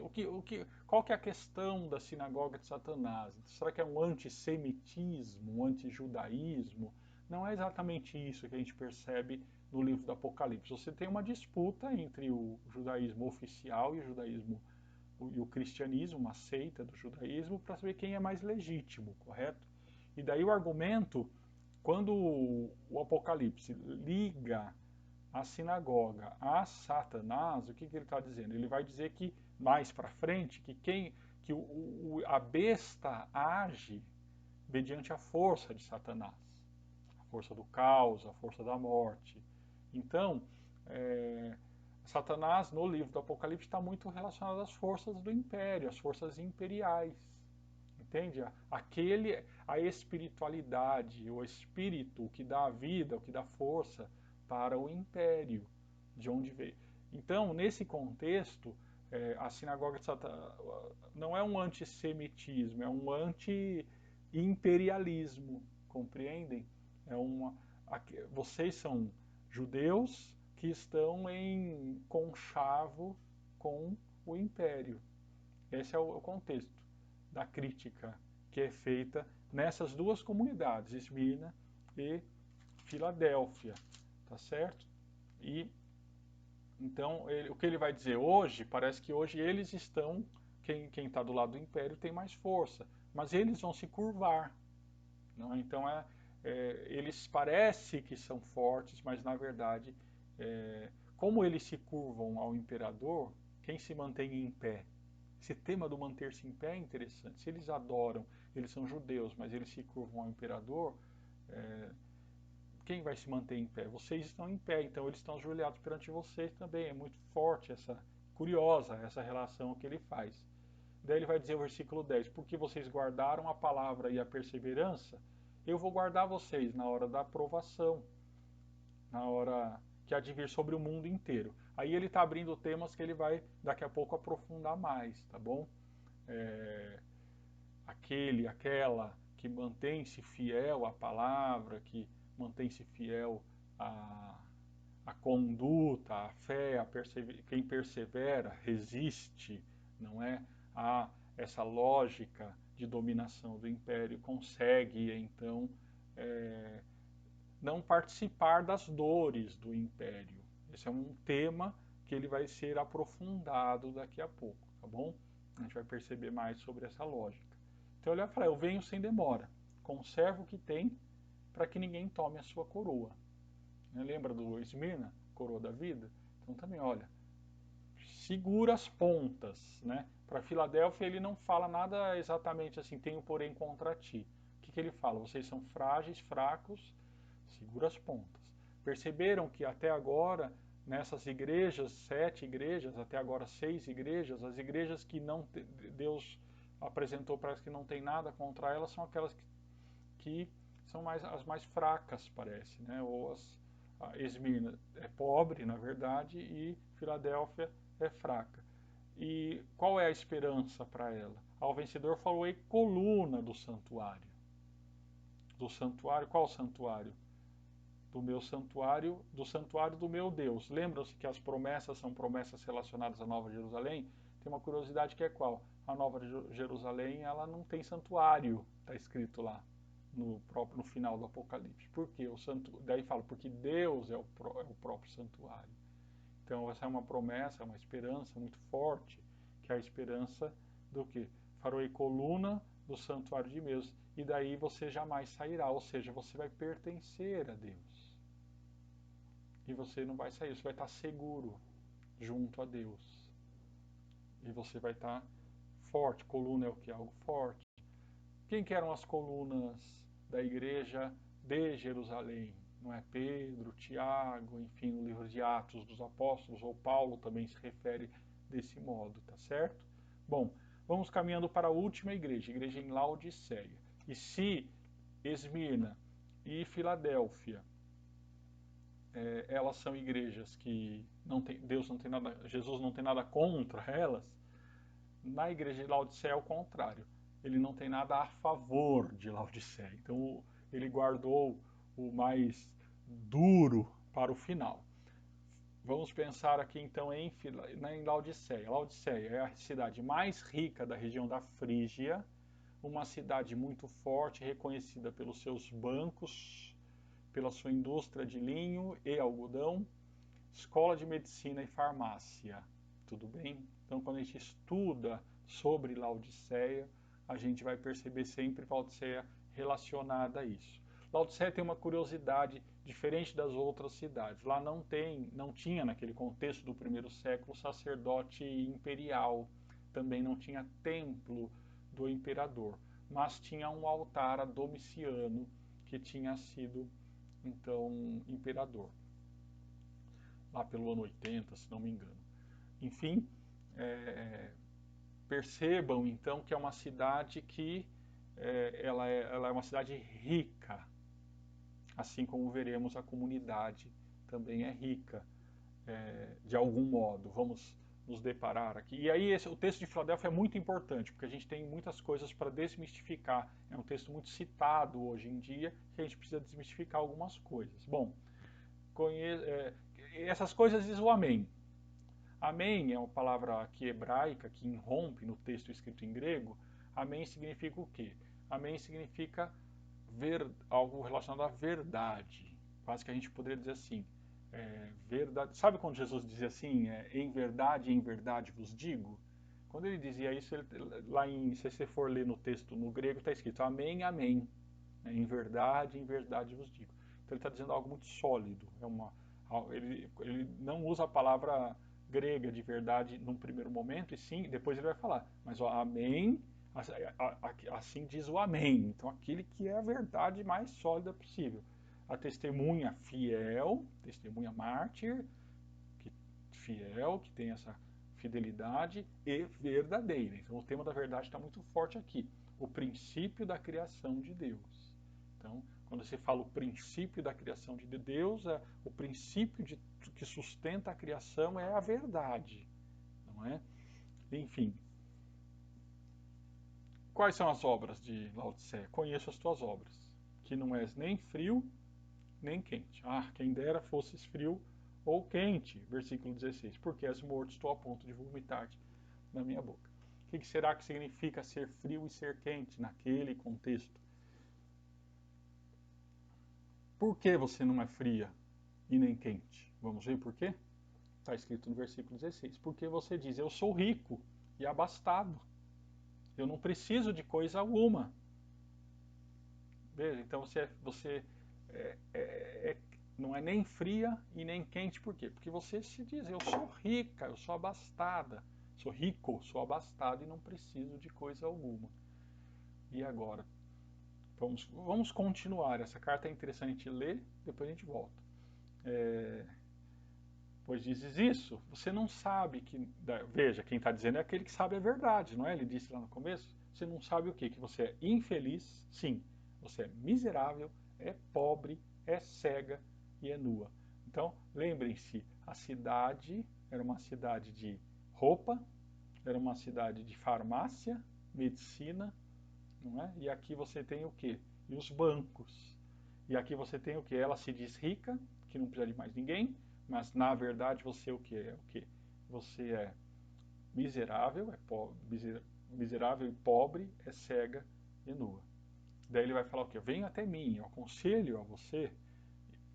Qual que é a questão da sinagoga de Satanás? Será que é um antissemitismo, um antijudaísmo? Não é exatamente isso que a gente percebe no livro do Apocalipse. Você tem uma disputa entre o judaísmo oficial e o cristianismo, uma seita do judaísmo, para saber quem é mais legítimo, correto? E daí o argumento, quando o Apocalipse liga a sinagoga a Satanás, o que ele está dizendo? Ele vai dizer que, mais para frente, que a besta age mediante a força de Satanás, a força do caos, a força da morte. Então, Satanás, no livro do Apocalipse, está muito relacionado às forças do império, às forças imperiais. Entende? A espiritualidade, o espírito que dá a vida, o que dá força para o império, de onde veio. Então, nesse contexto, a sinagoga de Satã não é um antissemitismo, é um anti-imperialismo, compreendem? É uma, vocês são judeus que estão em conchavo com o império. Esse é o contexto da crítica que é feita nessas duas comunidades, Esmirna e Filadélfia, tá certo? E então o que ele vai dizer hoje, parece que hoje eles estão, quem está do lado do império tem mais força, mas eles vão se curvar, não é? Então eles parecem que são fortes, mas na verdade, como eles se curvam ao imperador, quem se mantém em pé? Esse tema do manter-se em pé é interessante. Se eles adoram, eles são judeus, mas eles se curvam ao imperador, quem vai se manter em pé? Vocês estão em pé, então eles estão ajoelhados perante vocês também. É muito forte curiosa essa relação que ele faz. Daí ele vai dizer o versículo 10, porque vocês guardaram a palavra e a perseverança, eu vou guardar vocês na hora da aprovação, na hora que há de vir sobre o mundo inteiro. Aí ele está abrindo temas que ele vai daqui a pouco aprofundar mais, tá bom? Aquela que mantém-se fiel à palavra, que mantém-se fiel à conduta, à fé, quem persevera, resiste, não é? A essa lógica de dominação do império, consegue então não participar das dores do império. Esse é um tema que ele vai ser aprofundado daqui a pouco, tá bom? A gente vai perceber mais sobre essa lógica. Então ele vai falar, eu venho sem demora, conserva o que tem para que ninguém tome a sua coroa. Lembra do Esmirna, coroa da vida? Então também, olha, segura as pontas, né? Para Filadélfia ele não fala nada exatamente assim, tenho porém contra ti. O que ele fala? Vocês são frágeis, fracos, segura as pontas. Perceberam que até agora, nessas igrejas, 7 igrejas, até agora 6 igrejas, as igrejas que não Deus apresentou para elas que não tem nada contra elas, são aquelas que são as mais fracas, parece, né? Ou a Esmirna é pobre, na verdade, e Filadélfia é fraca. E qual é a esperança para ela? Ao vencedor falou coluna do santuário. Do santuário, qual santuário? Do meu santuário, do santuário do meu Deus. Lembram-se que as promessas são promessas relacionadas à Nova Jerusalém? Tem uma curiosidade que é qual? A Nova Jerusalém, ela não tem santuário, está escrito lá no final do Apocalipse. Por quê? Daí fala, porque Deus é o próprio santuário. Então essa é uma promessa, uma esperança muito forte, que é a esperança do que? Farei coluna do santuário de Deus, e daí você jamais sairá, ou seja, você vai pertencer a Deus. E você não vai sair, você vai estar seguro junto a Deus. E você vai estar forte, coluna é o que? Algo forte. Quem que eram as colunas da igreja de Jerusalém? Não é Pedro, Tiago, enfim, no livro de Atos dos Apóstolos, ou Paulo também se refere desse modo, tá certo? Bom, vamos caminhando para a última igreja, a igreja em Laodiceia. E se Esmirna e Filadélfia, elas são igrejas que Deus não tem nada, Jesus não tem nada contra elas, na igreja de Laodiceia é o contrário. Ele não tem nada a favor de Laodiceia. Então ele guardou o mais duro para o final. Vamos pensar aqui então em Laodiceia. Laodiceia é a cidade mais rica da região da Frígia, uma cidade muito forte, reconhecida pelos seus bancos, pela sua indústria de linho e algodão, escola de medicina e farmácia. Tudo bem? Então, quando a gente estuda sobre Laodiceia, a gente vai perceber sempre Laodiceia relacionada a isso. Laodiceia tem uma curiosidade diferente das outras cidades. Lá não tinha naquele contexto do primeiro século sacerdote imperial, também não tinha templo do imperador, mas tinha um altar a Domiciano que tinha sido então imperador lá pelo ano 80, se não me engano. Enfim, percebam então que é uma cidade que ela é uma cidade rica, assim como veremos a comunidade também é rica, de algum modo. Vamos nos deparar aqui. E aí o texto de Filadélfia é muito importante, porque a gente tem muitas coisas para desmistificar. É um texto muito citado hoje em dia, que a gente precisa desmistificar algumas coisas. Bom, essas coisas diz o amém. Amém é uma palavra aqui hebraica que irrompe no texto escrito em grego. Amém significa o quê? Amém significa algo relacionado à verdade. Quase que a gente poderia dizer assim, verdade. Sabe quando Jesus dizia assim, em verdade vos digo? Quando ele dizia isso, lá se você for ler no texto no grego, está escrito amém, amém. Em verdade vos digo. Então ele está dizendo algo muito sólido. Ele não usa a palavra grega de verdade num primeiro momento, e sim, depois ele vai falar. Mas o amém, assim diz o amém. Então aquele que é a verdade mais sólida possível. A testemunha fiel, testemunha mártir, fiel, que tem essa fidelidade e verdadeira. Então o tema da verdade está muito forte aqui. O princípio da criação de Deus. Então, quando você fala o princípio da criação de Deus, o princípio que sustenta a criação é a verdade, não é? Enfim, quais são as obras de Lao Tse? Conheço as tuas obras, que não és nem frio nem quente. Ah, quem dera fosses frio ou quente, versículo 16, porque és morto, estou a ponto de vomitar-te na minha boca. O que será que significa ser frio e ser quente naquele contexto? Por que você não é fria e nem quente? Vamos ver por quê? Está escrito no versículo 16. Porque você diz, eu sou rico e abastado. Eu não preciso de coisa alguma. Veja, então você não é nem fria e nem quente. Por quê? Porque você se diz, eu sou rica, eu sou abastada. Sou rico, sou abastado e não preciso de coisa alguma. E agora? Vamos continuar. Essa carta é interessante ler, depois a gente volta. Pois dizes isso, você não sabe que. Veja, quem está dizendo é aquele que sabe a verdade, não é? Ele disse lá no começo. Você não sabe o quê? Que você é infeliz, sim. Você é miserável, é pobre, é cega e é nua. Então, lembrem-se, a cidade era uma cidade de roupa, era uma cidade de farmácia, medicina, não é? E aqui você tem o quê? E os bancos. E aqui você tem o quê? Ela se diz rica, que não precisa de mais ninguém, mas na verdade você o que é? O quê? Você é miserável, miserável e pobre, é cega e nua. Daí ele vai falar o quê? Venha até mim, eu aconselho a você.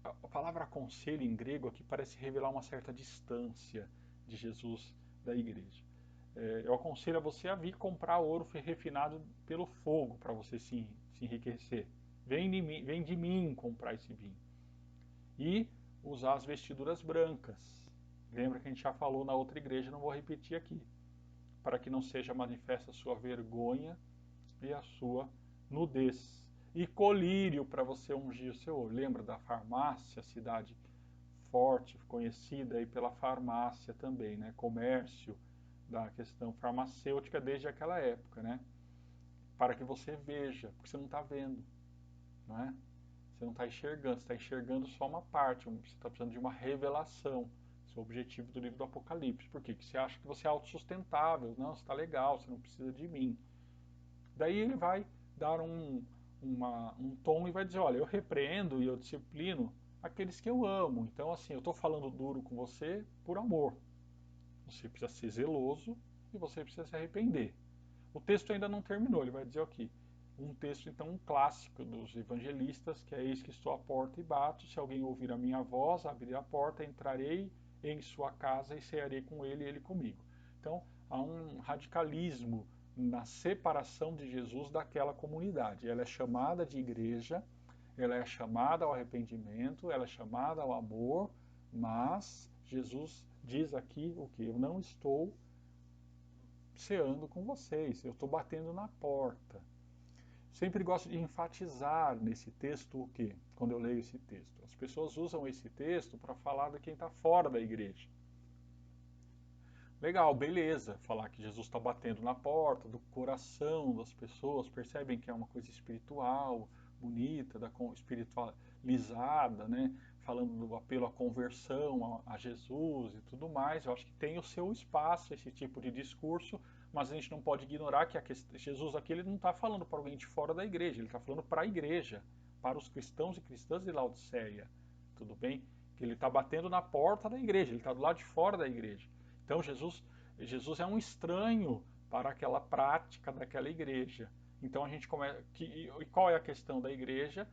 A palavra aconselho em grego aqui parece revelar uma certa distância de Jesus da igreja. Eu aconselho a você a vir comprar ouro refinado pelo fogo para você se enriquecer. Vem de mim comprar esse vinho. E usar as vestiduras brancas. Lembra que a gente já falou na outra igreja, não vou repetir aqui. Para que não seja manifesta a sua vergonha e a sua nudez. E colírio para você ungir o seu olho. Lembra da farmácia, cidade forte, conhecida aí pela farmácia também, né? Comércio da questão farmacêutica desde aquela época, né? Para que você veja, porque você não está vendo, não é? Você não está enxergando, você está enxergando só uma parte, você está precisando de uma revelação. Esse é o objetivo do livro do Apocalipse. Por quê? Porque você acha que você é autossustentável, não, você está legal, você não precisa de mim. Daí ele vai dar um tom e vai dizer, olha, eu repreendo e eu disciplino aqueles que eu amo. Então, assim, eu estou falando duro com você por amor. Você precisa ser zeloso e você precisa se arrepender. O texto ainda não terminou, ele vai dizer aqui. Um texto, então, um clássico dos evangelistas, que é eis que estou à porta e bato, se alguém ouvir a minha voz, abrir a porta, entrarei em sua casa e cearei com ele e ele comigo. Então, há um radicalismo na separação de Jesus daquela comunidade. Ela é chamada de igreja, ela é chamada ao arrependimento, ela é chamada ao amor, mas Jesus diz aqui o que? Eu não estou ceando com vocês, eu estou batendo na porta. Sempre gosto de enfatizar nesse texto o que? Quando eu leio esse texto. As pessoas usam esse texto para falar de quem está fora da igreja. Legal, beleza. Falar que Jesus está batendo na porta do coração das pessoas, percebem que é uma coisa espiritual, bonita, espiritualizada, né? Falando do apelo à conversão a Jesus e tudo mais. Eu acho que tem o seu espaço esse tipo de discurso, mas a gente não pode ignorar que Jesus aqui ele não está falando para alguém de fora da igreja, ele está falando para a igreja, para os cristãos e cristãs de Laodiceia. Tudo bem? Que ele está batendo na porta da igreja, ele está do lado de fora da igreja. Então Jesus é um estranho para aquela prática daquela igreja. Então a gente começa. E qual é a questão da igreja?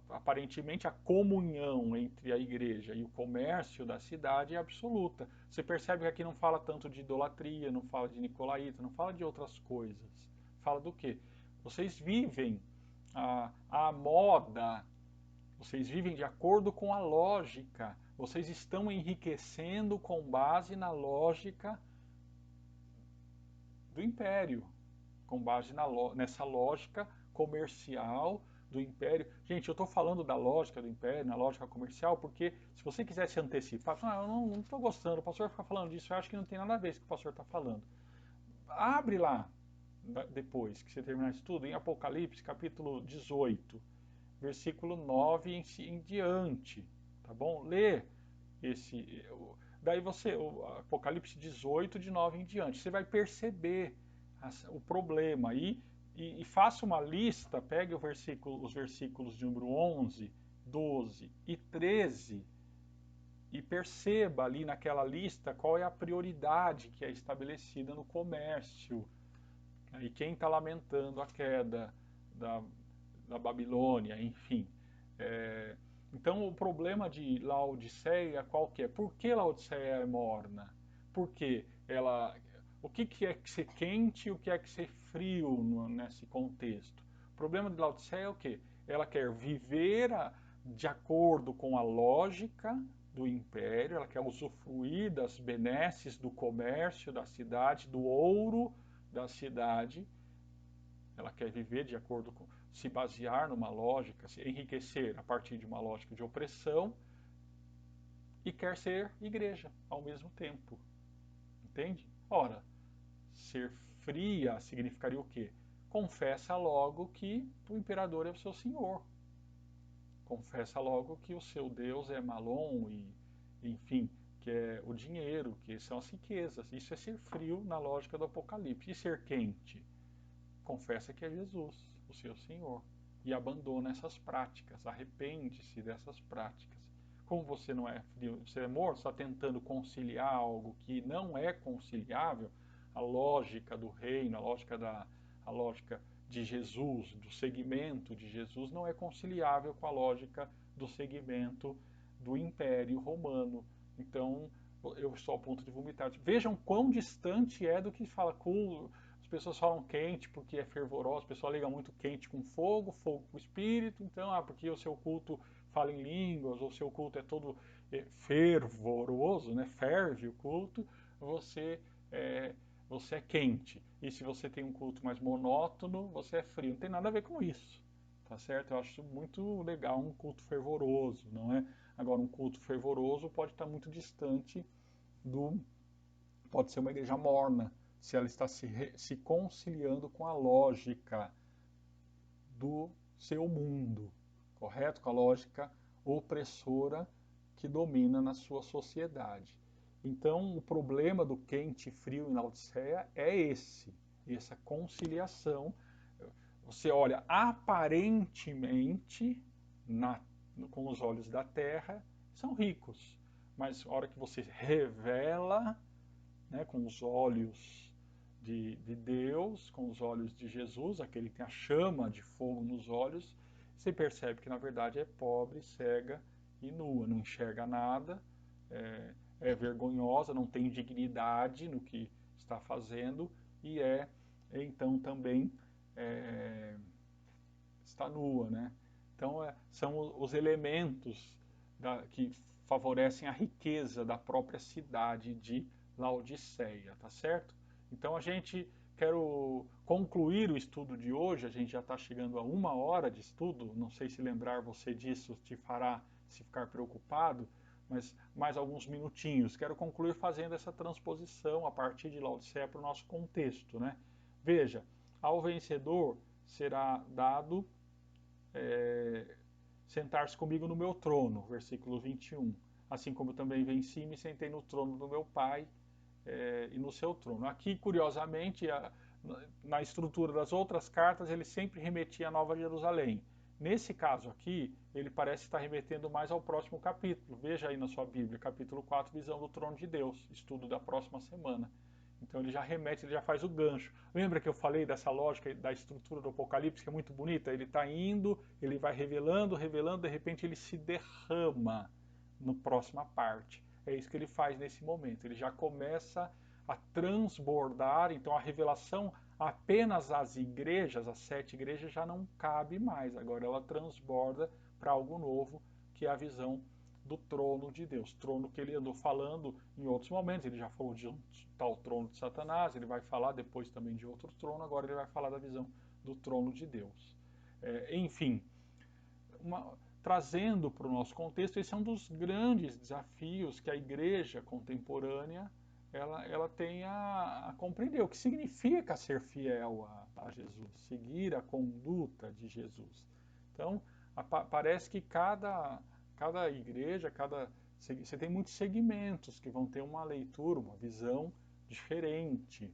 Aparentemente a comunhão entre a igreja e o comércio da cidade é absoluta. Você percebe que aqui não fala tanto de idolatria, não fala de nicolaíta, não fala de outras coisas. Fala do quê? Vocês vivem a moda, vocês vivem de acordo com a lógica, vocês estão enriquecendo com base na lógica do império, com base nessa lógica comercial do império. Gente, eu estou falando da lógica do império, na lógica comercial, porque se você quiser se antecipar, eu não estou gostando, o pastor fica falando disso, eu acho que não tem nada a ver com o que o pastor está falando. Abre lá, depois que você terminar isso tudo, em Apocalipse, capítulo 18, versículo 9 em diante, tá bom? Lê esse... Daí você, o Apocalipse 18, de 9 em diante, você vai perceber o problema aí e faça uma lista, pegue os versículos de número 11, 12 e 13 e perceba ali naquela lista qual é a prioridade que é estabelecida no comércio. E quem está lamentando a queda da, da Babilônia, enfim. Então o problema de Laodiceia qual que é? Por que Laodiceia é morna? Porque o que é ser quente e o que é ser frio nesse contexto? O problema de Laodiceia é o quê? Ela quer viver de acordo com a lógica do império, ela quer usufruir das benesses do comércio da cidade, do ouro da cidade, ela quer viver de acordo com, se basear numa lógica, se enriquecer a partir de uma lógica de opressão e quer ser igreja ao mesmo tempo. Entende? Ora, ser fria significaria o quê? Confessa logo que o imperador é o seu senhor. Confessa logo que o seu Deus é Malon e, enfim, que é o dinheiro, que são as riquezas. Isso é ser frio na lógica do Apocalipse. E ser quente? Confessa que é Jesus, o seu Senhor, e abandona essas práticas, arrepende-se dessas práticas. Como você não é frio, você é morto, está tentando conciliar algo que não é conciliável, a lógica do reino, a lógica de Jesus, do segmento de Jesus, não é conciliável com a lógica do segmento do Império Romano. Então, eu estou ao ponto de vomitar. Vejam quão distante é do que fala com. As pessoas falam quente porque é fervoroso, o pessoal liga muito quente com fogo, fogo com espírito, então, porque o seu culto fala em línguas, ou o seu culto é todo fervoroso, né? Ferve o culto, você você é quente. E se você tem um culto mais monótono, você é frio. Não tem nada a ver com isso, tá certo? Eu acho muito legal um culto fervoroso, não é? Agora, um culto fervoroso pode estar muito distante pode ser uma igreja morna, se ela está se conciliando com a lógica do seu mundo, correto? Com a lógica opressora que domina na sua sociedade. Então, o problema do quente e frio em Laodiceia é essa conciliação. Você olha aparentemente, com os olhos da terra, são ricos, mas a hora que você revela, né, com os olhos de Deus, com os olhos de Jesus, aquele que tem a chama de fogo nos olhos, você percebe que na verdade é pobre, cega e nua, não enxerga nada, é vergonhosa, não tem dignidade no que está fazendo e então também está nua, né? Então são os elementos que favorecem a riqueza da própria cidade de Laodiceia, tá certo? Então quero concluir o estudo de hoje, a gente já está chegando a 1 hora de estudo, não sei se lembrar você disso te fará se ficar preocupado, mas mais alguns minutinhos. Quero concluir fazendo essa transposição a partir de Laodiceia para o nosso contexto, né? Veja, ao vencedor será dado sentar-se comigo no meu trono, versículo 21. Assim como eu também venci e me sentei no trono do meu Pai e no seu trono. Aqui, curiosamente, na estrutura das outras cartas, ele sempre remetia a Nova Jerusalém. Nesse caso aqui, ele parece estar remetendo mais ao próximo capítulo. Veja aí na sua Bíblia, capítulo 4, visão do trono de Deus, estudo da próxima semana. Então ele já remete, ele já faz o gancho. Lembra que eu falei dessa lógica da estrutura do Apocalipse, que é muito bonita? Ele está indo, ele vai revelando, revelando, de repente ele se derrama na próxima parte. É isso que ele faz nesse momento. Ele já começa a transbordar, então a revelação apenas às igrejas, às 7 igrejas, já não cabe mais. Agora ela transborda para algo novo, que é a visão do trono de Deus. Trono que ele andou falando em outros momentos. Ele já falou de um tal trono de Satanás, ele vai falar depois também de outro trono, agora ele vai falar da visão do trono de Deus. Enfim, trazendo para o nosso contexto, esse é um dos grandes desafios que a igreja contemporânea ela tem a compreender. O que significa ser fiel a Jesus, seguir a conduta de Jesus. Então, parece que cada igreja, você tem muitos segmentos que vão ter uma leitura, uma visão diferente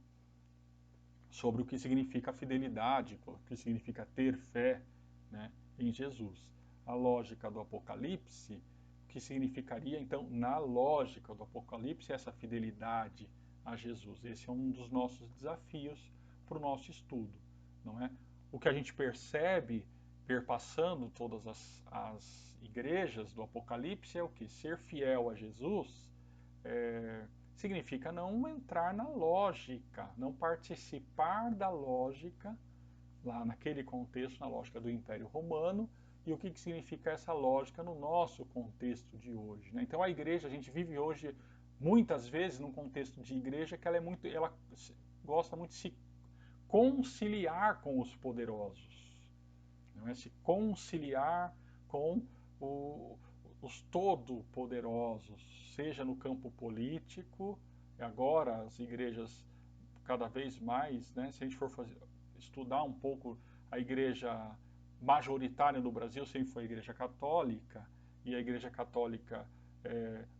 sobre o que significa fidelidade, o que significa ter fé, né, em Jesus. A lógica do Apocalipse, o que significaria, então, na lógica do Apocalipse, essa fidelidade a Jesus. Esse é um dos nossos desafios para o nosso estudo, não é? O que a gente percebe, perpassando todas as igrejas do Apocalipse, é o que? Ser fiel a Jesus significa não entrar na lógica, não participar da lógica, lá naquele contexto, na lógica do Império Romano, e o que significa essa lógica no nosso contexto de hoje, né? Então a igreja, a gente vive hoje, muitas vezes, num contexto de igreja que ela gosta muito de se conciliar com os poderosos, não é? Se conciliar com os todo-poderosos, seja no campo político, agora as igrejas cada vez mais, né, se a gente for estudar um pouco a igreja majoritária no Brasil, sempre foi a igreja católica, e a igreja católica,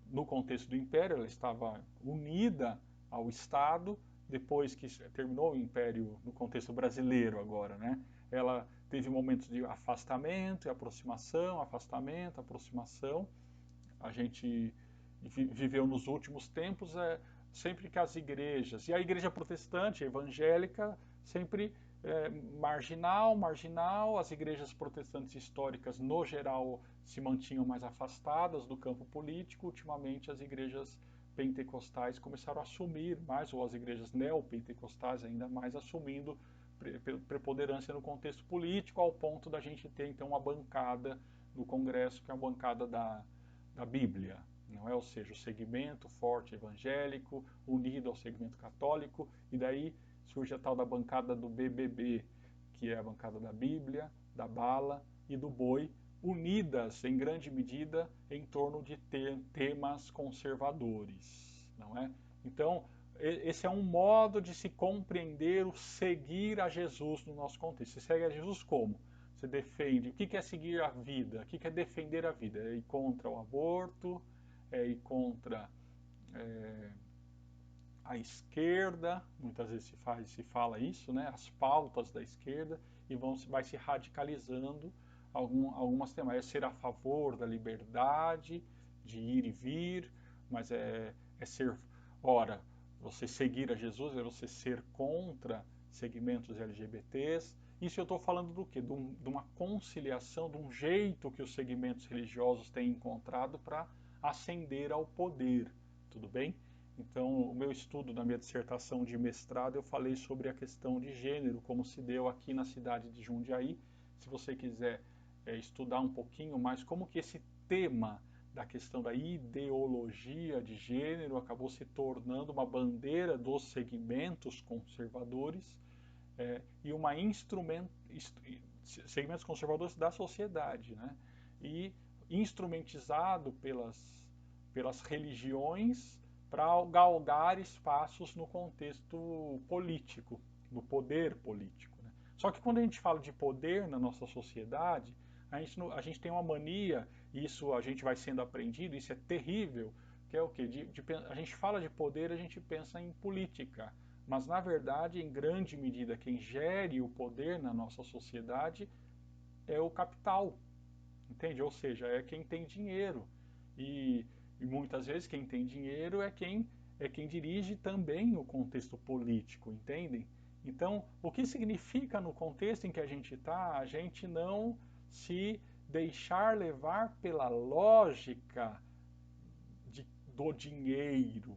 no contexto do Império, ela estava unida ao Estado, depois que terminou o Império no contexto brasileiro agora, né, ela teve momentos de afastamento e aproximação, afastamento, aproximação. A gente viveu nos últimos tempos sempre que as igrejas, e a igreja protestante, evangélica, sempre marginal, as igrejas protestantes históricas, no geral, se mantinham mais afastadas do campo político. Ultimamente, as igrejas pentecostais começaram a assumir mais, ou as igrejas neopentecostais ainda mais, assumindo preponderância no contexto político, ao ponto da gente ter, então, uma bancada no Congresso, que é a bancada da Bíblia, não é? Ou seja, o segmento forte evangélico unido ao segmento católico, e daí surge a tal da bancada do BBB, que é a bancada da Bíblia, da bala e do boi, unidas em grande medida em torno de temas conservadores, não é? Então, esse é um modo de se compreender o seguir a Jesus no nosso contexto. Você segue a Jesus como? Você defende. O que é seguir a vida? O que é defender a vida? É ir contra o aborto, é ir contra a esquerda, muitas vezes se fala isso, né? As pautas da esquerda, e vai se radicalizando algumas temas. É ser a favor da liberdade, de ir e vir, mas é ser, ora, você seguir a Jesus, é você ser contra segmentos LGBTs. Isso eu estou falando do quê? De uma conciliação, de um jeito que os segmentos religiosos têm encontrado para ascender ao poder, tudo bem? Então, o meu estudo na minha dissertação de mestrado, eu falei sobre a questão de gênero, como se deu aqui na cidade de Jundiaí. Se você quiser estudar um pouquinho mais como que esse tema da questão da ideologia de gênero acabou se tornando uma bandeira dos segmentos conservadores e uma segmentos conservadores da sociedade, né? E instrumentizado pelas religiões para galgar espaços no contexto político, no poder político, né? Só que quando a gente fala de poder na nossa sociedade, a gente tem uma mania, isso a gente vai sendo aprendido, isso é terrível, que é o quê? A gente fala de poder, a gente pensa em política, mas na verdade, em grande medida, quem gere o poder na nossa sociedade é o capital, entende? Ou seja, é quem tem dinheiro. E muitas vezes quem tem dinheiro é quem dirige também o contexto político, entendem? Então, o que significa no contexto em que a gente está, a gente não se deixar levar pela lógica do dinheiro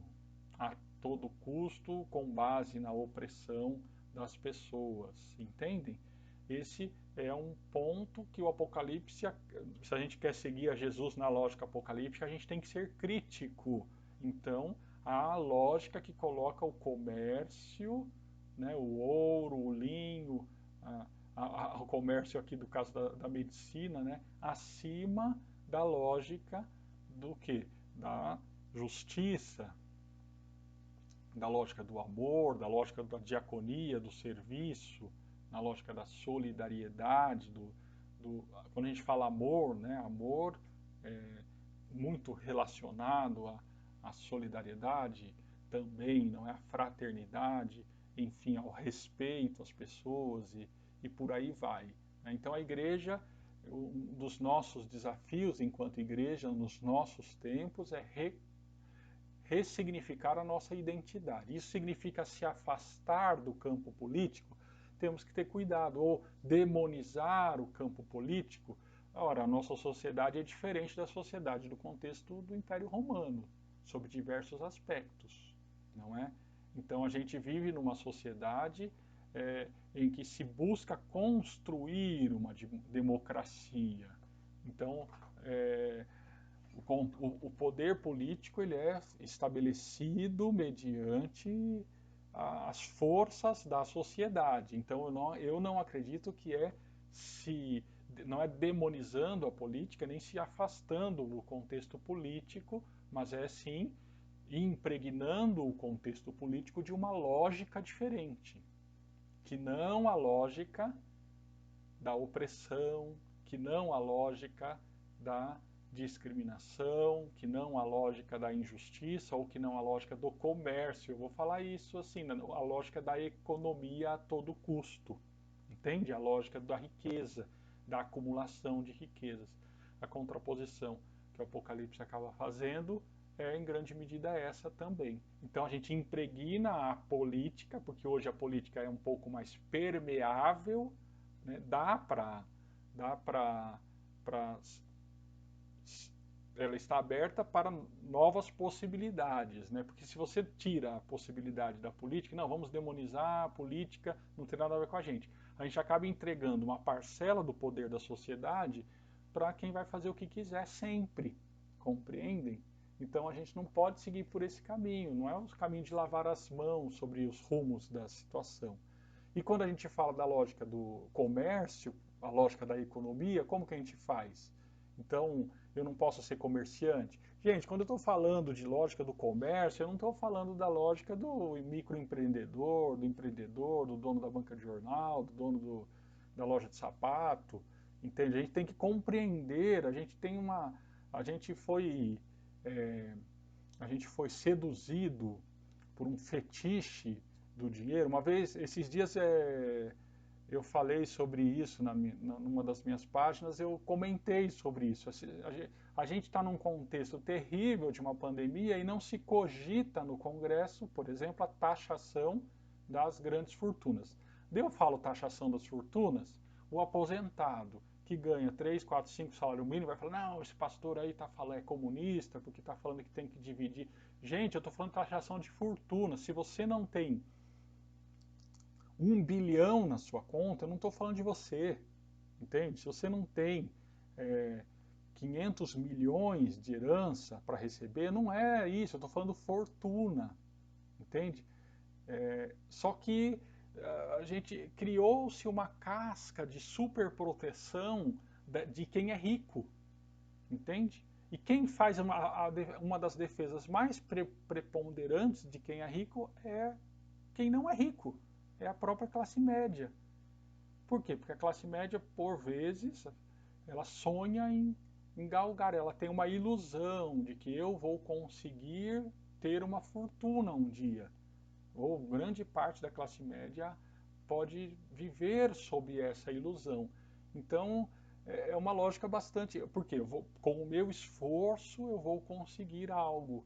a todo custo com base na opressão das pessoas, entendem? Esse é um ponto que o Apocalipse, se a gente quer seguir a Jesus na lógica apocalíptica, a gente tem que ser crítico. Então, a lógica que coloca o comércio, né, o ouro, o linho, o comércio aqui do caso da medicina, né, acima da lógica do que? Da justiça, da lógica do amor, da lógica da diaconia, do serviço, na lógica da solidariedade, quando a gente fala amor, né, amor é muito relacionado à solidariedade também, não é? A fraternidade, enfim, ao respeito às pessoas e por aí vai, né? Então a igreja, um dos nossos desafios enquanto igreja nos nossos tempos é ressignificar a nossa identidade. Isso significa se afastar do campo político? Temos que ter cuidado. Ou demonizar o campo político? Ora, a nossa sociedade é diferente da sociedade do contexto do Império Romano, sob diversos aspectos, não é? Então a gente vive numa sociedade em que se busca construir uma democracia. Então, o poder político ele é estabelecido mediante as forças da sociedade. Então eu não acredito que não é demonizando a política nem se afastando do contexto político, mas é sim impregnando o contexto político de uma lógica diferente, que não a lógica da opressão, que não a lógica da discriminação, que não a lógica da injustiça ou que não a lógica do comércio. Eu vou falar isso assim, a lógica da economia a todo custo. Entende? A lógica da riqueza, da acumulação de riquezas. A contraposição que o Apocalipse acaba fazendo é em grande medida essa também. Então a gente impregna a política, porque hoje a política é um pouco mais permeável, né? Dá para ela está aberta para novas possibilidades, né? Porque se você tira a possibilidade da política, não, vamos demonizar a política, não tem nada a ver com a gente acaba entregando uma parcela do poder da sociedade para quem vai fazer o que quiser sempre, compreendem? Então a gente não pode seguir por esse caminho, não é o caminho de lavar as mãos sobre os rumos da situação. E quando a gente fala da lógica do comércio, a lógica da economia, como que a gente faz? Então, eu não posso ser comerciante? Gente, quando eu estou falando de lógica do comércio, eu não estou falando da lógica do microempreendedor, do dono da banca de jornal, do dono da loja de sapato, entende? A gente tem que compreender, a gente foi, é, a gente foi seduzido por um fetiche do dinheiro. Uma vez, esses dias, eu falei sobre isso numa das minhas páginas, eu comentei sobre isso. A gente está num contexto terrível de uma pandemia e não se cogita no Congresso, por exemplo, a taxação das grandes fortunas. Daí eu falo taxação das fortunas, o aposentado que ganha 3, 4, 5 salário mínimo vai falar, não, esse pastor aí tá falando, é comunista, porque está falando que tem que dividir. Gente, eu estou falando de taxação de fortuna. Se você não tem 1 bilhão na sua conta, eu não estou falando de você, entende? Se você não tem 500 milhões de herança para receber, não é isso, eu estou falando fortuna, entende? Só que a gente criou-se uma casca de superproteção de quem é rico, entende? E quem faz uma das defesas mais preponderantes de quem é rico é quem não é rico, é a própria classe média. Por quê? Porque a classe média, por vezes, ela sonha em galgar, ela tem uma ilusão de que eu vou conseguir ter uma fortuna um dia. Ou grande parte da classe média pode viver sob essa ilusão. Então, é uma lógica bastante. Porque com o meu esforço eu vou conseguir algo.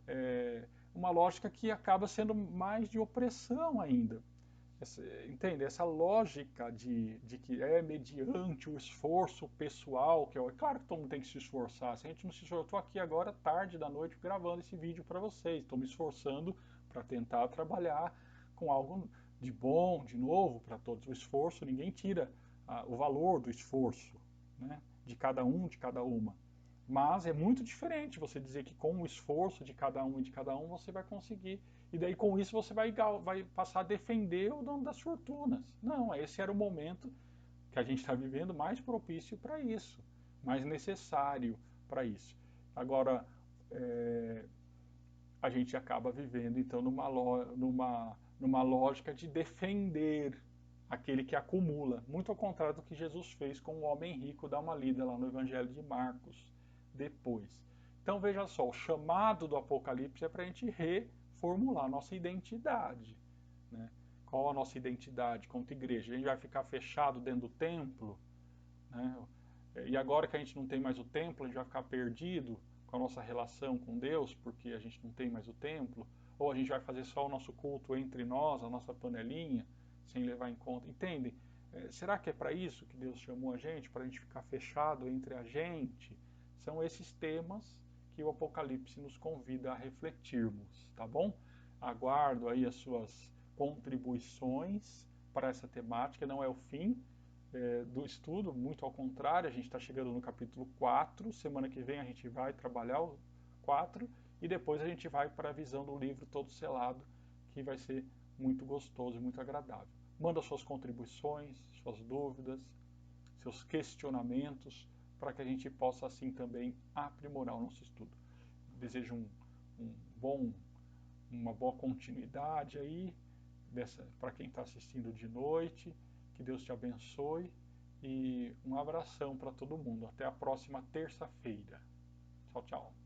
É uma lógica que acaba sendo mais de opressão ainda. Entende? Essa lógica de que é mediante o esforço pessoal, que é claro que todo mundo tem que se esforçar. Se a gente não se esforçar, eu estou aqui agora, tarde da noite, gravando esse vídeo para vocês. Estou me esforçando para tentar trabalhar com algo de bom, de novo, para todos. O esforço, ninguém tira o valor do esforço, né? De cada um, de cada uma. Mas é muito diferente você dizer que com o esforço de cada um e de cada um você vai conseguir. E daí com isso você vai passar a defender o dono das fortunas. Não, esse era o momento que a gente está vivendo mais propício para isso, mais necessário para isso. Agora, a gente acaba vivendo então numa lógica de defender aquele que acumula, muito ao contrário do que Jesus fez com o homem rico. Dá uma lida lá no Evangelho de Marcos depois. Então veja só, o chamado do Apocalipse é para a gente reformular a nossa identidade, né? Qual a nossa identidade quanto igreja? A gente vai ficar fechado dentro do templo, né? E agora que a gente não tem mais o templo, a gente vai ficar perdido com a nossa relação com Deus, porque a gente não tem mais o templo? Ou a gente vai fazer só o nosso culto entre nós, a nossa panelinha, sem levar em conta? Entendem? Será que é para isso que Deus chamou a gente? Para a gente ficar fechado entre a gente? São esses temas que o Apocalipse nos convida a refletirmos, tá bom? Aguardo aí as suas contribuições para essa temática, não é o fim do estudo, muito ao contrário, a gente está chegando no capítulo 4, semana que vem a gente vai trabalhar o 4 e depois a gente vai para a visão do livro todo selado, que vai ser muito gostoso e muito agradável. Manda suas contribuições, suas dúvidas, seus questionamentos, para que a gente possa assim também aprimorar o nosso estudo. Desejo uma boa continuidade aí para quem está assistindo de noite. Que Deus te abençoe e um abração para todo mundo. Até a próxima terça-feira. Tchau, tchau.